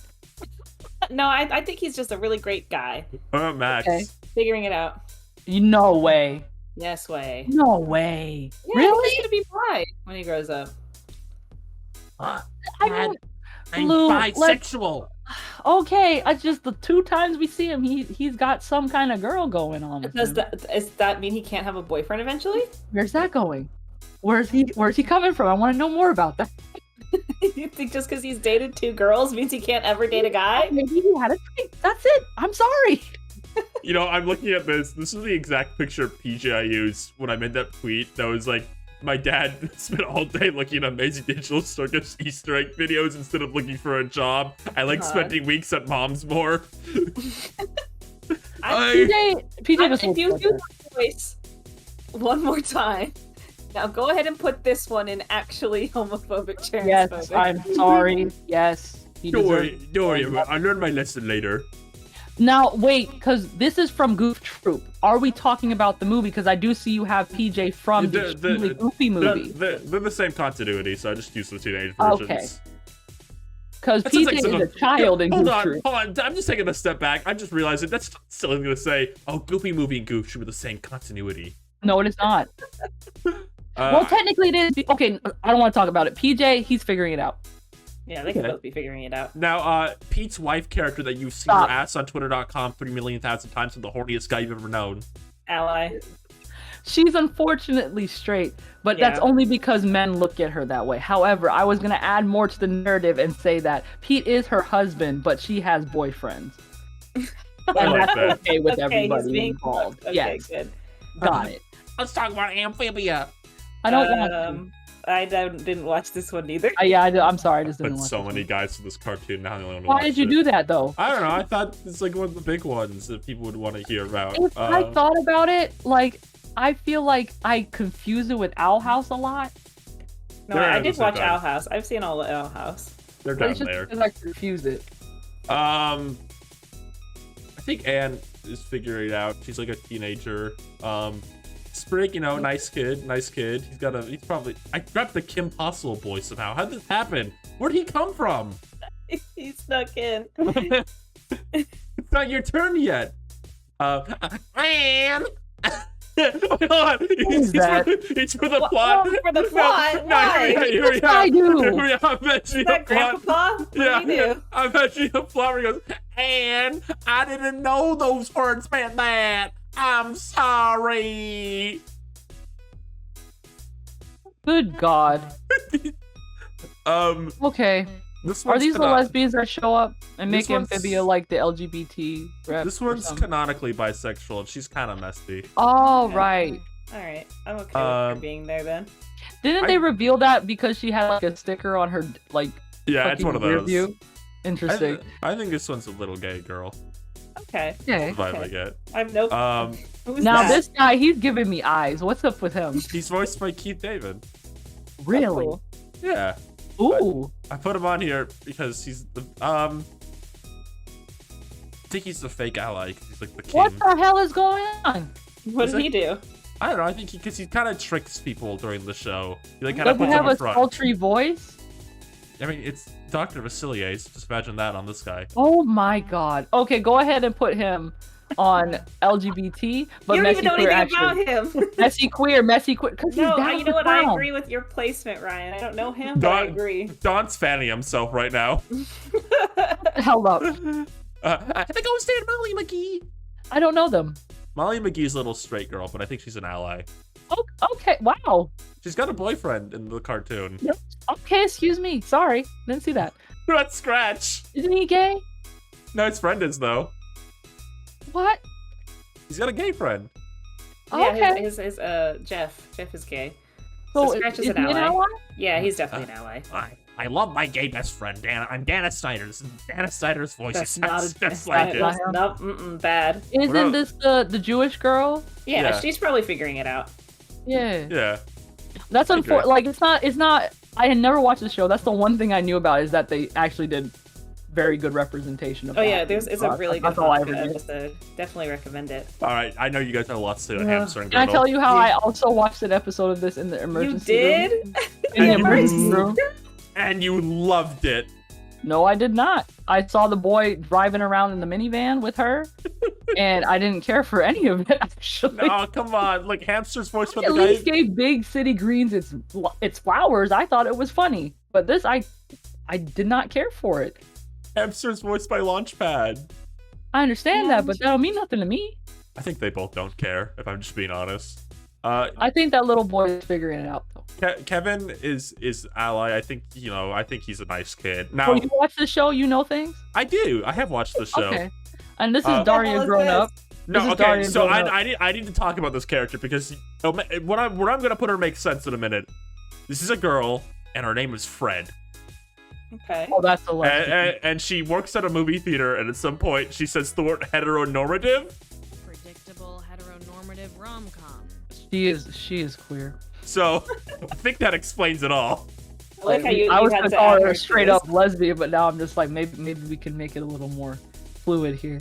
No, I think he's just a really great guy. Max. Okay. Figuring it out. No way. Yes way. No way. Yeah, Really? He's gonna be bi when he grows up. I I'm Lou, bisexual. Okay, I just the 2 times we see him, he's got some kind of girl going on. With Does him. does that mean he can't have a boyfriend eventually? Where's that going? Where's he coming from? I want to know more about that. You think just because he's dated 2 girls means he can't ever date a guy? Maybe he had a date. That's it. I'm sorry. You know, I'm looking at this. This is the exact picture of PJ I used when I made that tweet that was like, my dad spent all day looking at Amazing Digital Circus Easter egg videos instead of looking for a job. I like spending weeks at Mom's more. PJ just if you use my voice one more time, now go ahead and put this one in actually homophobic, transphobic. Yes, I'm sorry. Yes. Don't worry, I learned my lesson later. Now, wait, because this is from Goof Troop. Are we talking about the movie? Because I do see you have PJ from the really Goofy movie. They're the same continuity, so I just used the teenage versions. Okay. Because PJ is a child in Goof Troop. Hold on. I'm just taking a step back. I'm just realizing that's still going to say, oh, Goofy movie and Goof Troop are the same continuity. No, it is not. Well, technically it is. Okay, I don't want to talk about it. PJ, he's figuring it out. Yeah, they could both be figuring it out. Now, Pete's wife character that you've seen her ass on Twitter.com 3,000,000 times with the horniest guy you've ever known. Ally. She's unfortunately straight, but that's only because men look at her that way. However, I was going to add more to the narrative and say that Pete is her husband, but she has boyfriends. And that's okay with everybody involved. Okay, yes. Good. Got it. Let's talk about Amphibia. I don't want to. I didn't watch this one either. I'm sorry, I just didn't But watch so it. many guys to this cartoon now. Why did you do that, though? I don't know. I thought it's like one of the big ones that people would want to hear about. If I thought about it, like, I feel like I confuse it with Owl House a lot. No, I did watch Owl House. I've seen all of Owl House. They're But down it's just there. because I confuse it. I think Anne is figuring it out. She's like a teenager. Sprig, you know, nice kid. He's probably, I grabbed the Kim Possible boy somehow. How did this happen? Where'd he come from? He snuck in. It's not your turn yet. Man. Hold on. He's for the plot. For the plot? Why? Here we I do. I'm mentioning Is that a plot. Grandpapa? What do you do? I'm mentioning a plot where he goes, and I didn't know those words meant that. I'm sorry. Good God. Okay. This Are one's these the lesbians that show up and make This one's- Amphibia like the LGBT rep? This or one's something? canonically bisexual, and she's kind of messy. Oh, right. All right, I'm okay with her being there then. Didn't they reveal that because she had like a sticker on her like? Yeah, it's one of those. View? Interesting. I think this one's a little gay girl. Okay. Okay. Vibe I get. I have no. Who's Now that? this guy, he's giving me eyes. What's up with him? He's voiced by Keith David. Really? Cool. Yeah. Ooh. I put him on here because he's the I think he's the fake ally. 'Cause he's like the king. What the hell is going on? What Is did he do? I don't know. I think because he kind of tricks people during the show. He like kind Does of he puts them have in a front. sultry voice? I mean, it's Dr. Vasilier, so just imagine that on this guy. Oh my god. Okay, go ahead and put him on LGBT, but You don't messy even know queer anything actually. about him. Messy queer, because he's No, down you for know what? I clown. agree with your placement, Ryan. I don't know him, but I agree. Don's fanning himself right now. Held up. I think I was saying Molly McGee. I don't know them. Molly McGee's a little straight girl, but I think she's an ally. Oh, okay, wow. She's got a boyfriend in the cartoon. Okay, excuse me. Sorry, didn't see that. That's Scratch. Isn't he gay? No, his friend is though. What? He's got a gay friend. Yeah, Okay. his Jeff. Jeff is gay. So Scratch is is an he ally. Yeah, he's definitely an ally. I love my gay best friend, Dana. I'm Dana Snyder. This is Dana Snyder's voice. That's He not sounds a just like it. not him. Not bad. Isn't Well- this the Jewish girl? Yeah, Yeah. she's probably figuring it out. Yeah. Yeah. That's Okay. unfortunate. Like it's not. I had never watched the show. That's the one thing I knew about is that they actually did very good representation of. Oh yeah, that. it's a really good That's all I ever knew. episode. Definitely recommend it. All right. I know you guys have lots to do. Hamster and Can I Gretel. tell you how Yeah. I also watched an episode of this in the emergency You room? did? In the And emergency you- room? And you loved it. No, I did not. I saw the boy driving around in the minivan with her, and I didn't care for any of it. Actually, No, come on. Like Hamster's voiced by at the least guy. gave Big City Greens its flowers. I thought it was funny, but this I did not care for it. Hamster's voiced by Launchpad. I understand that, but that don't mean nothing to me. I think they both don't care, if I'm just being honest. I think that little boy is figuring it out though. Kevin is ally. I think he's a nice kid. Now Oh, you watch the show, you know things. I do. I have watched the show. Okay, and this is What the Daria hell is grown this? up. This No, is okay. Daria So grown up. I need to talk about this character because what I'm gonna put her makes sense in a minute. This is a girl, and her name is Fred, Okay. Oh, that's the lesson. and she works at a movie theater. And at some point, she says the word heteronormative. Predictable heteronormative rom-com. She is queer. So I think that explains it all. I like how you I was had gonna to call add her her a to straight this. up lesbian, but now I'm just like maybe we can make it a little more fluid here.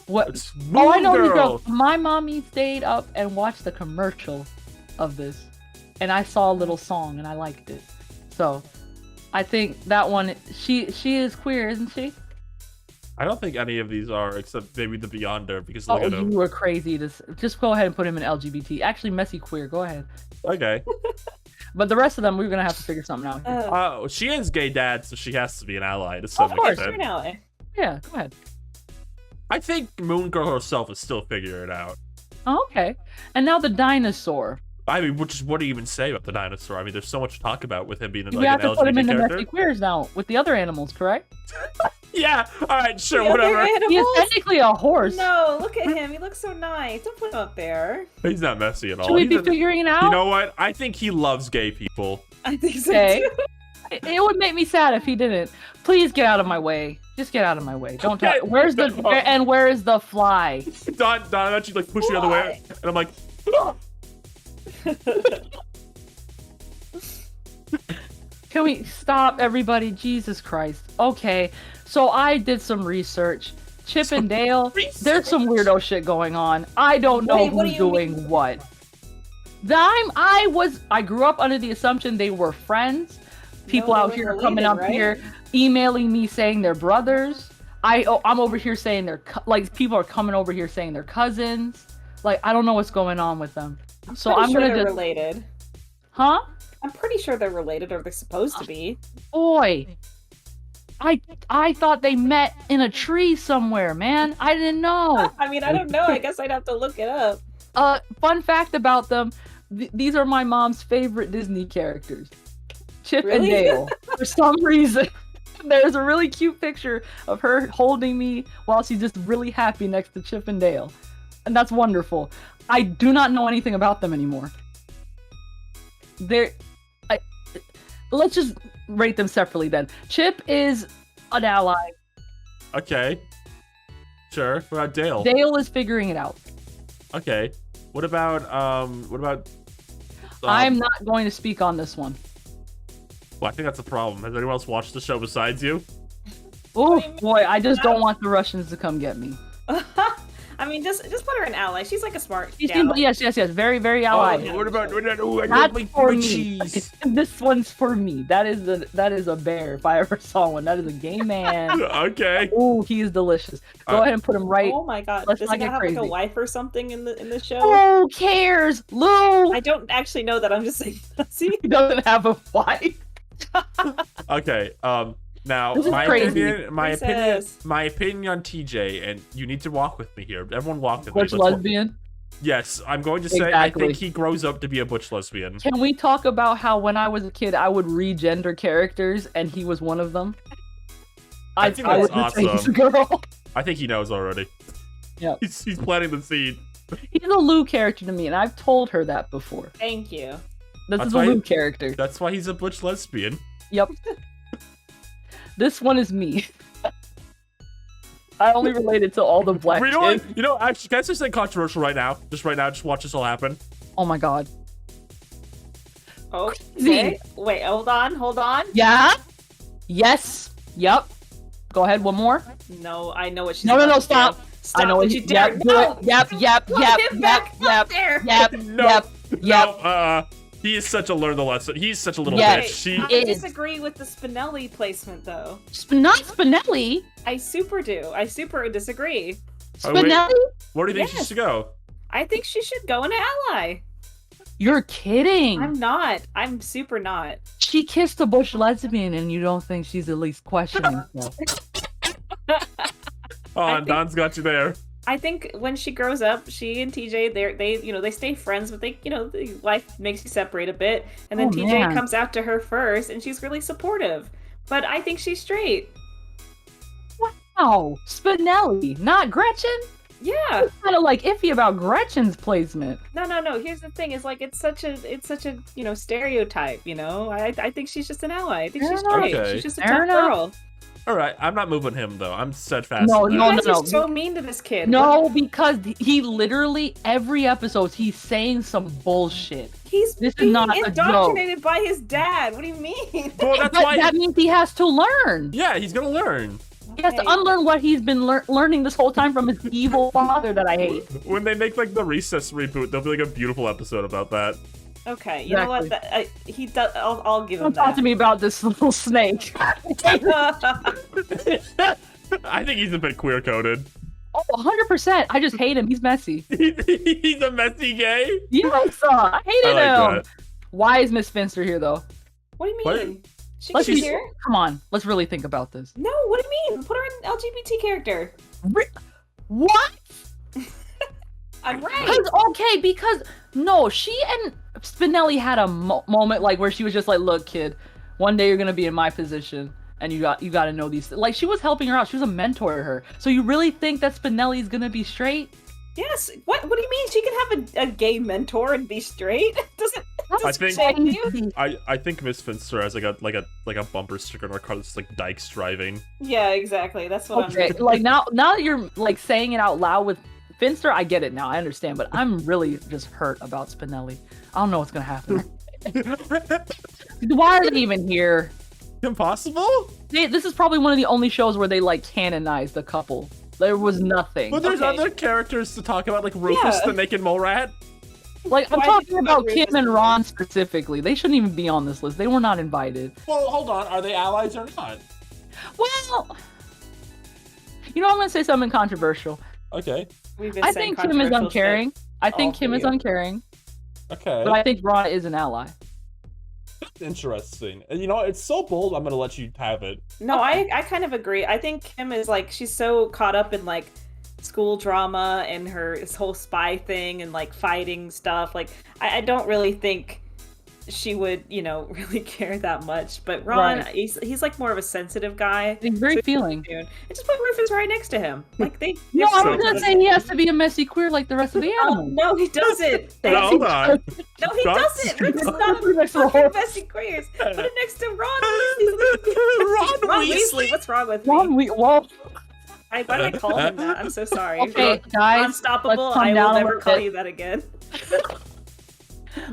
What? It's Oh, I Moon know you Girl. go. My mommy stayed up and watched the commercial of this, and I saw a little song and I liked it. So I think that one she is queer, isn't she? I don't think any of these are, except maybe the Yonder, because Oh, look at him. you were crazy. Just go ahead and put him in LGBT. Actually, messy queer. Go ahead. Okay. But the rest of them, we're gonna have to figure something out. Oh, she has gay dad, so she has to be an ally to some Of course. You're extent. an ally. Yeah, go ahead. I think Moon Girl herself is still figuring it out. Oh, okay. And now the dinosaur. I mean, what do you even say about the dinosaur? I mean, there's so much to talk about with him being We like have an to put him LGBT in the character. messy queers now with the other animals, correct? Yeah, all right, sure, The other whatever. He is animals? technically a horse. No, look at him. He looks so nice. Don't put him up there. He's not messy at all. Should we He's be a- figuring it out? You know what? I think he loves gay people. I think so Okay. too. It would make me sad if he didn't. Please get out of my way. Just get out of my way. Don't talk. Okay. Where is the fly? Don, I bet you like push the other way, and I'm like, Can we stop, everybody? Jesus Christ. Okay, so I did some research. Chip and Dale, there's some weirdo shit going on. I don't know Wait, what who's do you doing mean? what. I grew up under the assumption they were friends. People they out were here related, coming up right? here emailing me saying they're brothers. I'm over here saying they're like people are coming over here saying they're cousins. Like I don't know what's going on with them. So Pretty I'm sure gonna they're just related. huh? I'm pretty sure they're related, or they're supposed to be. Boy, I thought they met in a tree somewhere, man. I didn't know. I mean, I don't know. I guess I'd have to look it up. Fun fact about them: these are my mom's favorite Disney characters, Chip and Really? Dale. For some reason, there's a really cute picture of her holding me while she's just really happy next to Chip and Dale, and that's wonderful. I do not know anything about them anymore. Let's just rate them separately then. Chip is an ally. Okay. Sure. What about Dale? Dale is figuring it out. Okay. What about I'm not going to speak on this one. Well, I think that's a problem. Has anyone else watched the show besides you? Oh boy, I just don't want the Russians to come get me. I mean, just put her in ally. She's like a smart She gal. seems, yes, very, very ally. Oh, what about I don't Not like for my me. cheese. This one's for me. That is a bear. If I ever saw one, that is a gay man. Okay. Ooh, he is delicious. Go ahead and put him right. Oh my god! Let's Does not he get not have like crazy. a wife or something in the show? Who cares, Lou? I don't actually know that. I'm just saying. See, He doesn't have a wife. Okay. Now This is my crazy. opinion, Princess. my opinion on TJ, and you need to walk with me here. Everyone walk with Butch me. Let's lesbian. Yes, I'm going to say I Exactly. think he grows up to be a butch lesbian. Can we talk about how when I was a kid I would regender characters and he was one of them? I think that's would just say he's a awesome. girl. I think he knows already. Yep. He's planting the seed. He's a Lou character to me, and I've told her that before. thank you. This That's is a why- Lou character. That's why he's a butch lesbian. Yep. This one is me. I only related to all the black You know kids. what? You know, actually, can I say something controversial right now? Just right now, just watch this all happen. Oh my god. Okay. Wait, hold on. Yeah? Yes. Yep. Go ahead, one more. No, I know what she's. No, about to stop. do. Stop! I know Don't what you dare! Yep, No! do it. Yep. Put him back up there. Yep. No. Yep. No, he is such a learn the lesson. He's such a little Yes. bitch. She, I is. disagree with the Spinelli placement, though. Not Spinelli. I super do. I super disagree. Oh, wait. Spinelli? Where do you think she Yes. should go? I think she should go an ally. You're kidding. I'm not. I'm super not. She kissed a bush lesbian and you don't think she's at least questioning stuff. Oh, I and think- Don's got you there. I think when she grows up, she and TJ, they stay friends, but the life makes you separate a bit, and then Oh, TJ man. comes out to her first, and she's really supportive. But I think she's straight. Wow. Spinelli, not Gretchen? Yeah. Kind of like iffy about Gretchen's placement. No. Here's the thing: is like it's such a stereotype. I think she's just an ally. I think Fair she's enough. straight. Okay. She's just a Fair tough enough. girl. All right, I'm not moving him though. I'm steadfast. No, in You that. guys no. are so mean to this kid. No, because he literally, every episode, he's saying some bullshit. He's This is being not a joke. indoctrinated by his dad. What do you mean? Well, that's But why. that means he has to learn. Yeah, he's gonna learn. He has to Okay. unlearn what he's been learning this whole time from his evil father that I hate. When they make like the Recess reboot, there'll be like a beautiful episode about that. Okay, you know what? Exactly. He does. I'll give him Don't talk to that. me about this little snake. I think he's a bit queer coded. Oh, 100%. I just hate him. He's messy. He's a messy gay. Yes, I hated I like him. Why is Miss Finster here, though? What do you What? mean? She Let's can be be here? Come on, let's really think about this. No, what do you mean? Put her in LGBT character. What? I'm right. Because no, she and Spinelli had a moment like where she was just like, "Look, kid, one day you're gonna be in my position, and you got to know these." Like she was helping her out. She was a mentor to her. So you really think that Spinelli's gonna be straight? Yes. What do you mean? She can have a gay mentor and be straight? Doesn't I think- shame you? I think Miss Finster has like a bumper sticker in her car that's like Dykes driving. Yeah, exactly. That's what Okay, like now that you're like saying it out loud with Finster, I get it now. I understand, but I'm really just hurt about Spinelli. I don't know what's gonna happen. Why are they even here? Impossible? This is probably one of the only shows where they like canonized the couple. There was nothing. But there's Okay. other characters to talk about, like Rufus Yeah. the Naked Mole Rat. Like I'm Why talking did you about not Kim read and this? Ron specifically. They shouldn't even be on this list. They were not invited. Well, hold on. Are they allies or not? Well, you know I'm gonna say something controversial. Okay. We've been I saying think Kim is controversial uncaring. I think all Kim is for you. uncaring, Okay. but I think Ron is an ally. Interesting. And you know, it's so bold. I'm gonna let you have it. shit. No, I kind of agree. I think Kim is like she's so caught up in like school drama and this whole spy thing and like fighting stuff. Like I don't really think she would, really care that much. But Ron, Right. he's like more of a sensitive guy. He's very So feeling. And just put Rufus right next to him. Like they. No, I so was gonna say he has to be a messy queer like the rest of the Oh, animals. no, he doesn't. No, hold on. No, he Doc- doesn't. Rufus is not Put it next to the fucking horse. messy queers. Put it next to Ron Weasley. Ron Weasley. What's wrong with me? Whoa. Why did I call him that? I'm so sorry. Okay, guys, Unstoppable. let's calm I down will a never little call bit. you that again.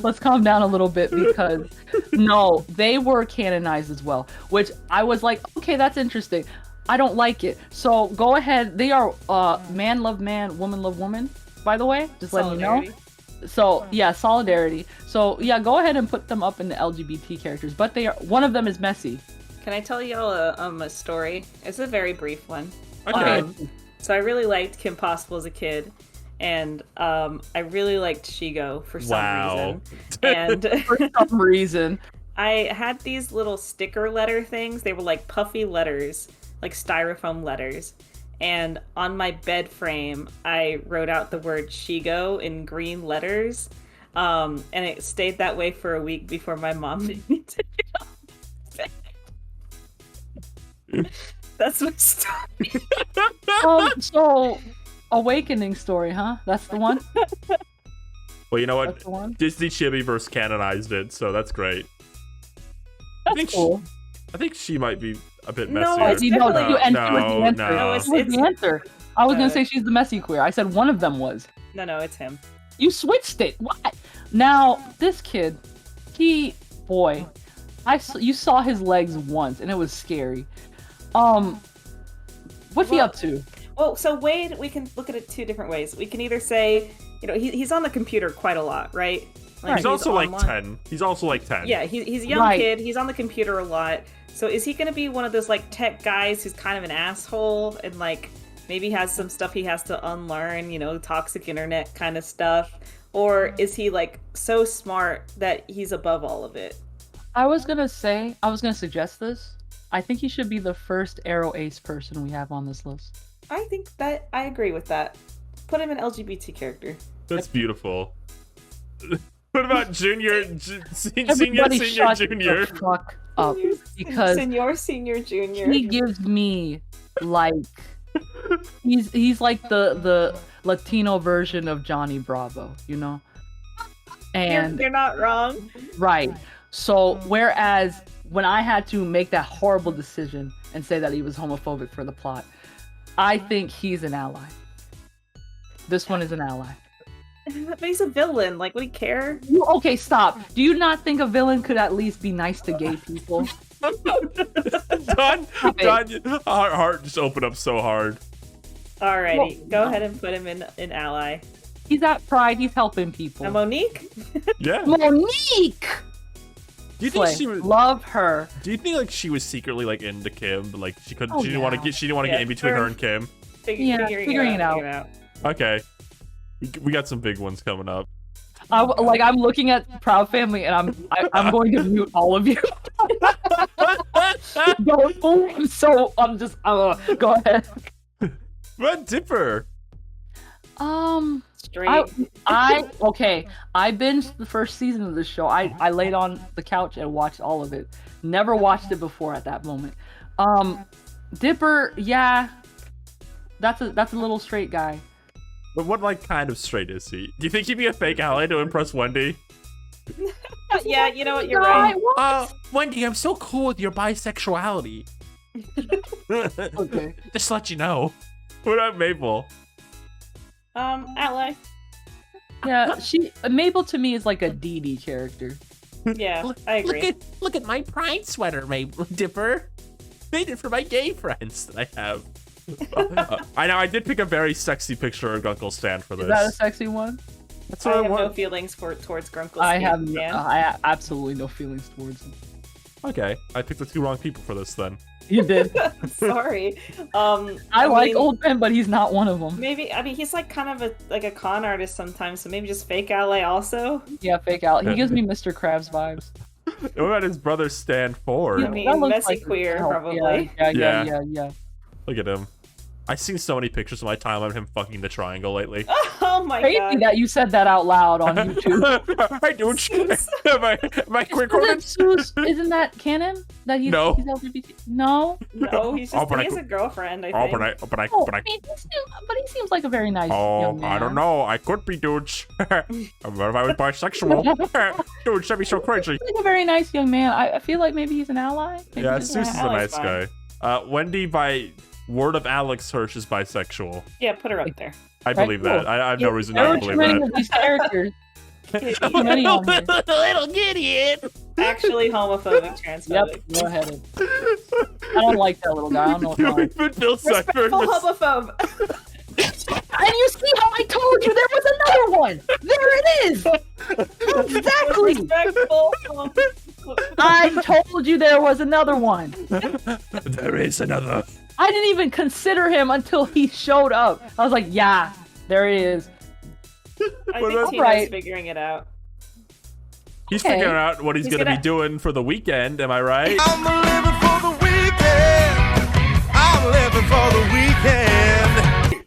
Let's calm down a little bit because no, they were canonized as well, which I was like, okay, that's interesting. I don't like it. So go ahead. They are man love man, woman love woman, by the way. Just letting you know. So yeah, solidarity. So yeah, go ahead and put them up in the LGBT characters, but they are one of them is messy. Can I tell y'all a story? It's a very brief one. Okay. So I really liked Kim Possible as a kid, and I really liked Shigo for some Wow. reason. And For some reason. I had these little sticker letter things. They were like puffy letters, like styrofoam letters. And on my bed frame, I wrote out the word Shigo in green letters. And it stayed that way for a week before my mom made me take it off. That's my story. So Awakening story, huh? That's the one. Well, you know what? That's the one. Disney Chibiverse canonized it, so that's great. I think That's cool. I think she might be a bit No, messier. it's You know, definitely- you answered with the answer. no. It was the answer. I was gonna uh, say she's the messy queer. I said one of them was. No, it's him. You switched it. What? Now this kid, boy, you saw his legs once and it was scary. What's he Well, up to? Well, so Wade, we can look at it two different ways. We can either say, he's on the computer quite a lot, right? Like, He's also like online. 10. He's also like 10. Yeah, he's a young Right. kid. He's on the computer a lot. So is he going to be one of those like tech guys who's kind of an asshole and like maybe has some stuff he has to unlearn, toxic internet kind of stuff? Or is he like so smart that he's above all of it? I was gonna suggest this. I think he should be the first Arrow Ace person we have on this list. I think that I agree with that. Put him an LGBT character. That's beautiful. What about Junior, Senior, Everybody Senior, shut Junior? the fuck up because Senior, Senior, Junior. he gives me like he's like the Latino version of Johnny Bravo, And You're not wrong. right. So whereas when I had to make that horrible decision and say that he was homophobic for the plot, I think he's an ally. This one is an ally. But he's a villain. Like, would he care? Okay, stop. Do you not think a villain could at least be nice to gay people? Don, our heart just opened up so hard. Alrighty, go ahead and put him in ally. He's at Pride. He's helping people. Now, Monique? Yeah. Monique! Do you think Slay. she was? Love her. Do you think like she was secretly like into Kim, but like she couldn't? Oh, she didn't want to yeah. get. She didn't want to Yeah, get in between sure. her and Kim. Figuring it out. Okay. We got some big ones coming up. I'm looking at Proud Family, and I'm going to mute all of you. I'm just go ahead. Red Dipper. Straight. I binged the first season of this show. I laid on the couch and watched all of it. Never watched it before at that moment. Dipper, yeah, that's a little straight guy. But what like kind of straight is he? Do you think he'd be a fake ally to impress Wendy? Yeah, you know what? You're right. Wendy, I'm so cool with your bisexuality. Okay. Just to let you know. What about Maple? Ally. Yeah, Mabel to me is like a Dee Dee character. Yeah, I agree. Look at my pride sweater, Dipper. Made it for my gay friends that I have. I know. I did pick a very sexy picture of Gunkle Stan for this. Is that a sexy one? That's I what I have no want. feelings towards Grunkle. I have absolutely no feelings towards him. Okay, I picked the two wrong people for this then. You did. Sorry. I like mean, old Ben, but he's not one of them. Maybe he's like kind of a con artist sometimes, so maybe just fake ally also. Yeah, fake out. He gives me Mr. Krabs vibes. What about his brother Stan Ford? I mean, That looks messy like queer, hell. probably. Yeah. Look at him. I've seen so many pictures on my timeline of him fucking the triangle lately. Oh Oh my Crazy god. that you said that out loud on YouTube. Hi, dude. Am I quick recording? Isn't that canon? That he's LGBT? No. No, he's just but he has a girlfriend, I think. I mean, he seems like a very nice young man. I don't know. I could be dudes. What if I was bisexual? Dudes, that'd be so crazy. He's like a very nice young man. I feel like maybe he's an ally. Maybe Yeah, he's Seuss is a nice fine. guy. Wendy, by word of Alex Hirsch, is bisexual. Yeah, put her up there. I believe cool. that. I have no reason There not were to too believe many that. of these characters. Too many on here. Little idiot. Actually homophobic, transphobic. Yep, go ahead. I don't like that little guy. I don't know You why. even feel Respectful homophobe. And you see how I told you there was another one. There it is. Exactly. Respectful homophobe. I told you there was another one. There is another. I didn't even consider him until he showed up. I was like, yeah, there it is. I Well, think that's Tina's right. figuring it out. He's Okay. figuring out what he's He's gonna be gonna- doing for the weekend. Am I right? I'm living for the weekend. I'm living for the weekend.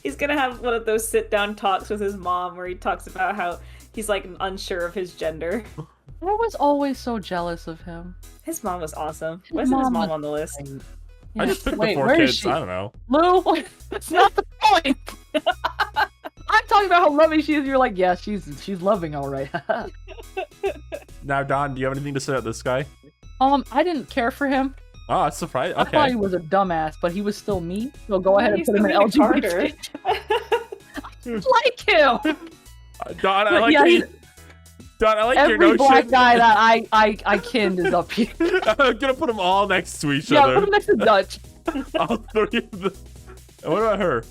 He's gonna have one of those sit down talks with his mom where he talks about how he's like unsure of his gender. I was always so jealous of him. His mom was awesome. Why isn't his mom mom was- on the list? I just picked Wait, the 4 where is kids. she? I don't know. Lou, that's not the point. I'm talking about how loving she is. You're like, yeah, she's loving, all right. Now, Don, do you have anything to say about this guy? I didn't care for him. Oh, that's surprising. I thought he Okay. was a dumbass, but he was still me. So go ahead and He's put him in still being LGBT. Carter. Like him. Don, I But like yeah, your, Don, I like your Every notion. black guy that I kinned is up here. I'm gonna put them all next to each Yeah, put other. him next to Dutch. All 3 of them. And what about her?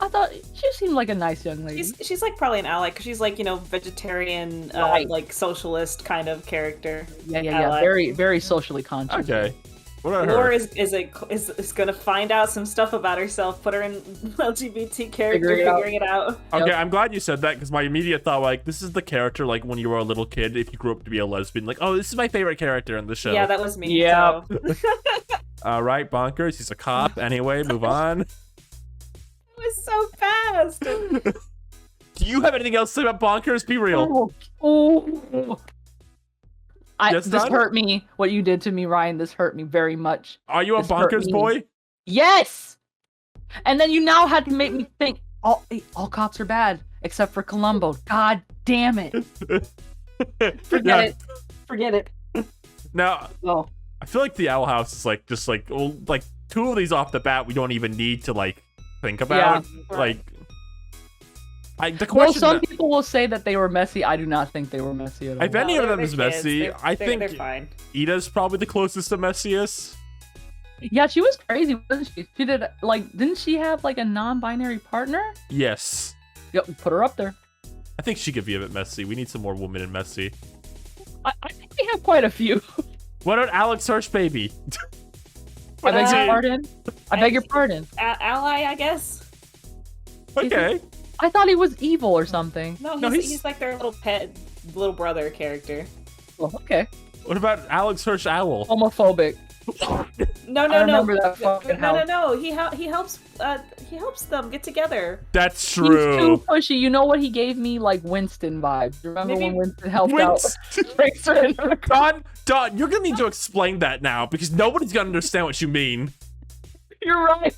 I thought she seemed like a nice young lady. She's like probably an ally because she's like vegetarian, Right. like socialist kind of character. Yeah, ally. very, very socially conscious. Okay. What about her? Laura is gonna find out some stuff about herself. Put her in LGBT character, figuring it out. Okay, Yep. I'm glad you said that because my immediate thought, like, this is the character, like, when you were a little kid, if you grew up to be a lesbian, like, oh, this is my favorite character in the show. Yeah, that was me. Yeah. So. All right, bonkers. He's a cop. Anyway, move on. It was so fast. Do you have anything else to say about bonkers? Be real. Oh. Yes, This Don? hurt me. What you did to me, Ryan. This hurt me very much. Are you a This hurt bonkers me. boy? Yes. And then you now had to make me think all cops are bad except for Columbo. God damn it. Forget it. Forget it. Now, Oh. I feel like the Owl House is like just like 2 of these off the bat. We don't even need to like think about. Yeah. Like, the Well, question. some people will say that they were messy. I do not think they were messy at all. If any No, of them they're is kids. messy, I They're think fine. Ida's probably the closest to messiest. Yeah, she was crazy, wasn't she? She did didn't she have like a non-binary partner? Yes. Yep, put her up there. I think she could be a bit messy. We need some more women in messy. I think we have quite a few. What about Alex Hirsch, baby? I beg your Uh, pardon. I beg your pardon. Ally, I guess. Okay. I thought he was evil or something. No, No, he's like their little pet, little brother character. Well, okay. What about Alex Hirsch Owl? Homophobic. No, I no, no. remember that fucking No, no, house. no. He helps them get together. That's He's true. too pushy. You know what he gave me? Like Winston vibes. Remember Maybe when Winston helped out? Tracer in the car? Don, you're gonna need to explain that now because nobody's gonna understand what you mean. You're right.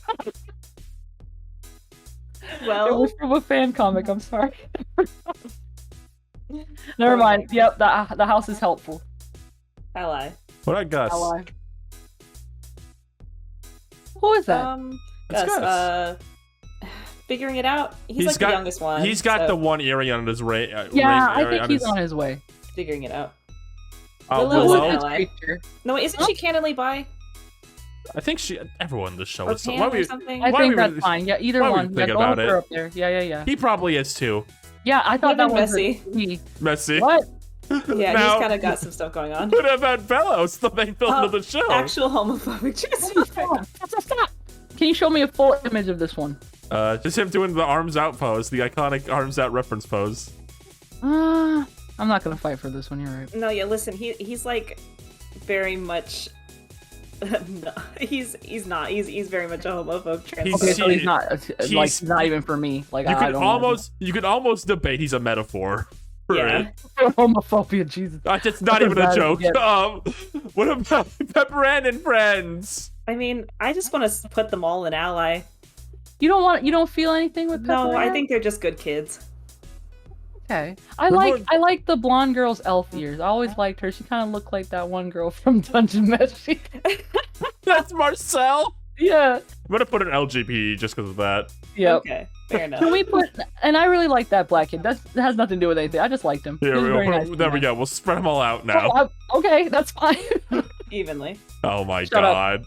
It Well, was from a fan comic. I'm sorry. Never mind. Yep, the house is helpful. ally. What about Gus? Ally. Who is that? That's Gus. Figuring it out. He's like the youngest one. He's got so the one earring on his Yeah, I think he's on his way. figuring it out. Who's Lilo is an Willow. this ally. creature? No, isn't she canonly bi I think everyone in the show or is. pan Why or we, something? I Why think we- that's fine. Yeah, either why we one. Yeah, think go about with her it? up there. Yeah. he probably is too. Yeah, I thought that Even was messy. me. Messy. What? Yeah, Now- he's kind of got some stuff going on. What about Bellows, the main villain Oh, of the show? Actual homophobic transphobic. Stop. Can you show me a full image of this one? Just him doing the arms out pose, the iconic arms out reference pose. I'm not gonna fight for this one. You're right. No, yeah, listen, he's like very much No, he's not. He's very much a homophobe. Okay, so he's not like not even for me. Like you could almost debate he's a metaphor. For Yeah. Homophobia, Jesus. That's not even a joke. What about Pepper Ann and Friends? I mean, I just want to put them all in ally. You don't feel anything with Pepper No, I Ann? think they're just good kids. Okay. I like the blonde girl's elf ears. I always liked her. She kind of looked like that one girl from Dungeon Meshi. That's Marcel. Yeah. I'm gonna put an LGBT just because of that. Yep. Okay, fair enough. Can we put? And I really like that black kid. That has nothing to do with anything. I just liked him. Here, He was very nice there we go. We'll spread them all out now. Okay, that's fine. Evenly. Oh my Shut god.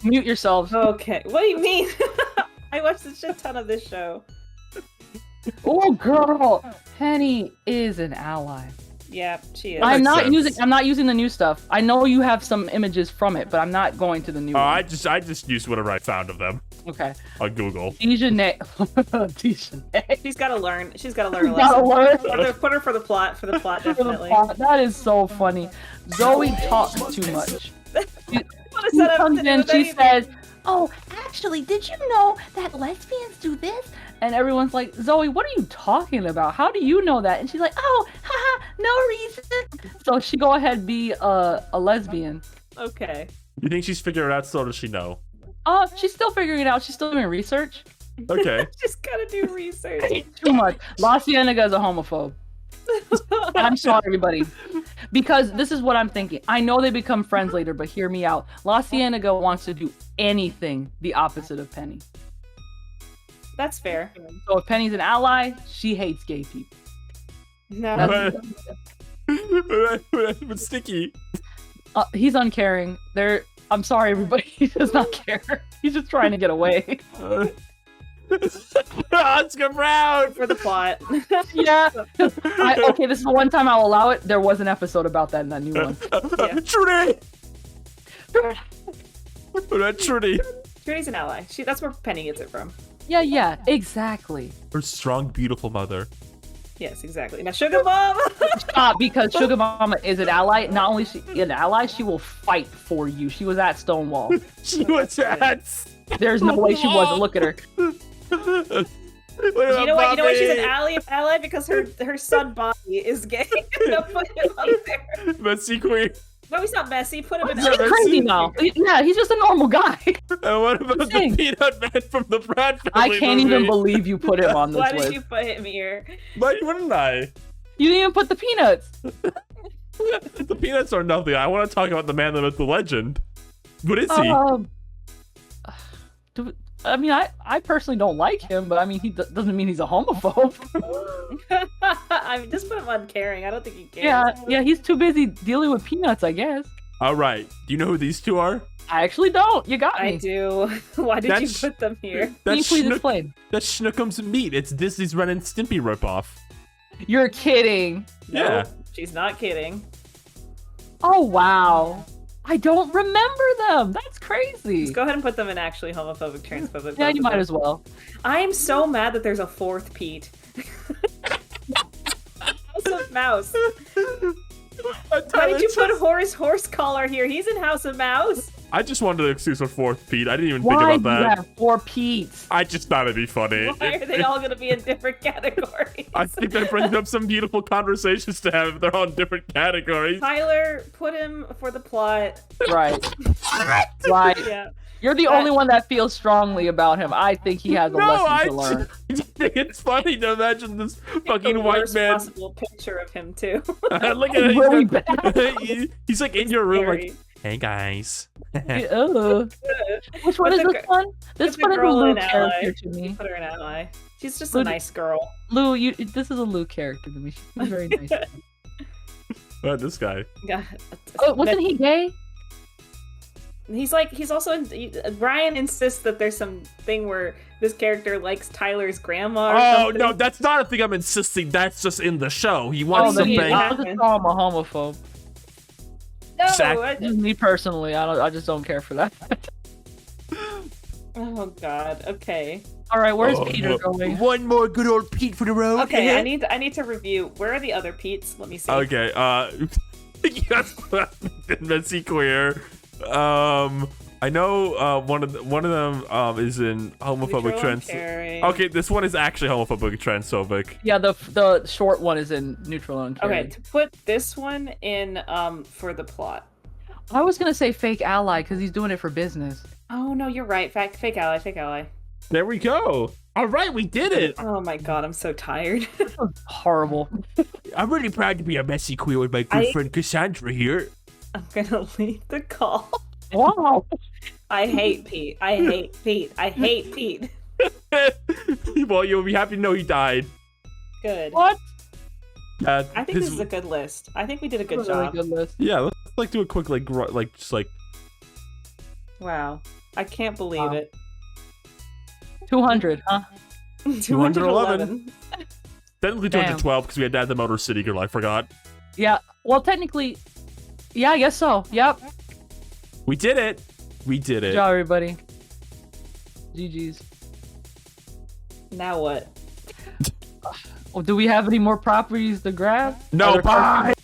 Mute yourselves. Okay. What do you mean? I watched a shit ton of this show. Oh, girl, Penny is an ally. Yeah, she is. I'm not sense. using the new stuff. I know you have some images from it, but I'm not going to the new one. I just used whatever I found of them Okay. on Google. Dijonay. She's got to learn. She's got to learn a Gotta lesson. learn. Put her for the plot. For the plot, definitely. That is so funny. Zoe talks too much. What is She that up comes to do in, with she anything? says, "Oh, actually, did you know that lesbians do this?" And everyone's like, "Zoe, what are you talking about? How do you know that?" And she's like, "Oh, haha, no reason." So she go ahead be a lesbian. Okay. You think she's figured it out? So does she know? She's still figuring it out. She's still doing research. Okay. Just gotta do research. Too much. La Cienega is a homophobe. I'm sorry, everybody. Because this is what I'm thinking. I know they become friends later, but hear me out. La Cienega wants to do anything the opposite of Penny. That's fair. So if Penny's an ally, she hates gay people. No. But Sticky. He's uncaring. I'm sorry, everybody. He does not care. He's just trying to get away. Oscar Brown For the plot. Yeah. Okay, this is the one time I'll allow it. There was an episode about that in that new one. Trudy. Trudy. Trudy's an ally. That's where Penny gets it from. Yeah, exactly. Her strong, beautiful mother. Yes, exactly. Now, Sugar Mom. Stop, because Sugar Mama is an ally. Not only is she an ally, she will fight for you. She was at Stonewall. She was at. There's no way she wasn't. Look at her. You know what? She's an ally because her son Bobby is gay. No, put him up there. Messy queen. No, he's not messy. Put him in. He's crazy now. Yeah, he's just a normal guy. And what about the peanut man from the Brad family I can't movie? even believe you put him on this Why list. did you put him here? Why wouldn't I? You didn't even put the peanuts. The peanuts are nothing. I want to talk about the man, the myth, the legend. What is he? I mean, I personally don't like him, but I mean, he doesn't mean he's a homophobe. I mean, just put him on caring. I don't think he cares. Yeah, he's too busy dealing with peanuts, I guess. All right. Do you know who these two are? I actually don't. You got me. I do. Why did you put them here? Can you please explain? That's Schnookums and Meat. It's Disney's Ren and Stimpy ripoff. You're kidding. Yeah. No, she's not kidding. Oh, wow. I don't remember them. That's crazy. Just go ahead and put them in actually homophobic, transphobic. Yeah, you might as well. I'm so mad that there's a fourth Pete. House of Mouse. Why did you put horse collar here? He's in House of Mouse. I just wanted to excuse a fourth Pete. I didn't even Why think do about you that. have 4 Pete's? I just thought it'd be funny. Why are they all going to be in different categories? I think that brings up some beautiful conversations to have if they're all in different categories. Tyler, put him for the plot. Right. Right. Yeah. You're the only one that feels strongly about him. I think he has a lesson to learn. I just think it's funny to imagine this fucking The white worst man. possible picture of him too. Look at it. Really bad. He's like in your room, Scary. like, hey guys. Ugh. Which one is Put the this one? This put the one is a girl Lou in ally. character to me. Put her in ally. She's just Lou- a nice girl. Lou, this is a Lou character to me. She's very nice. What, this guy? God. Oh, wasn't he gay? He's also Brian insists that there's some thing where this character likes Tyler's grandma or Oh, something. no, that's not a thing I'm insisting. That's just in the show. He wants then to bang. I'll just call him a homophobe. No, Zach- I just- Me personally, I just don't care for that. oh god. Okay. All right, where's Peter going? One more good old Pete for the road. Okay, I need to review. Where are the other Pete's? Let me see. Okay, yes, Messy Queer, I know one of them is in homophobic trans. Okay, this one is actually homophobic transphobic. Yeah, the short one is in neutral and caring. Okay, to put this one in for the plot. I was gonna say fake ally because he's doing it for business. Oh no, you're right. Fake ally, fake ally. There we go. All right, we did it. Oh my god, I'm so tired. Horrible. I'm really proud to be a messy queer with my good friend Cassandra here. I'm gonna leave the call. Wow. I hate Pete. I hate Pete. I hate Pete. Well, you'll be happy to know he died. Good. What? I think this is a good list. I think we did a good job. Really good list. Yeah, let's do a quick just like. Wow, I can't believe it. 200, huh? 211. Technically 212 because we had to add the Motor City Girl. I forgot. Yeah. Well, technically, yeah, I guess so. Yep. We did it. We did it. Good job, everybody. GG's. Now what? Oh, do we have any more properties to grab? No, bye.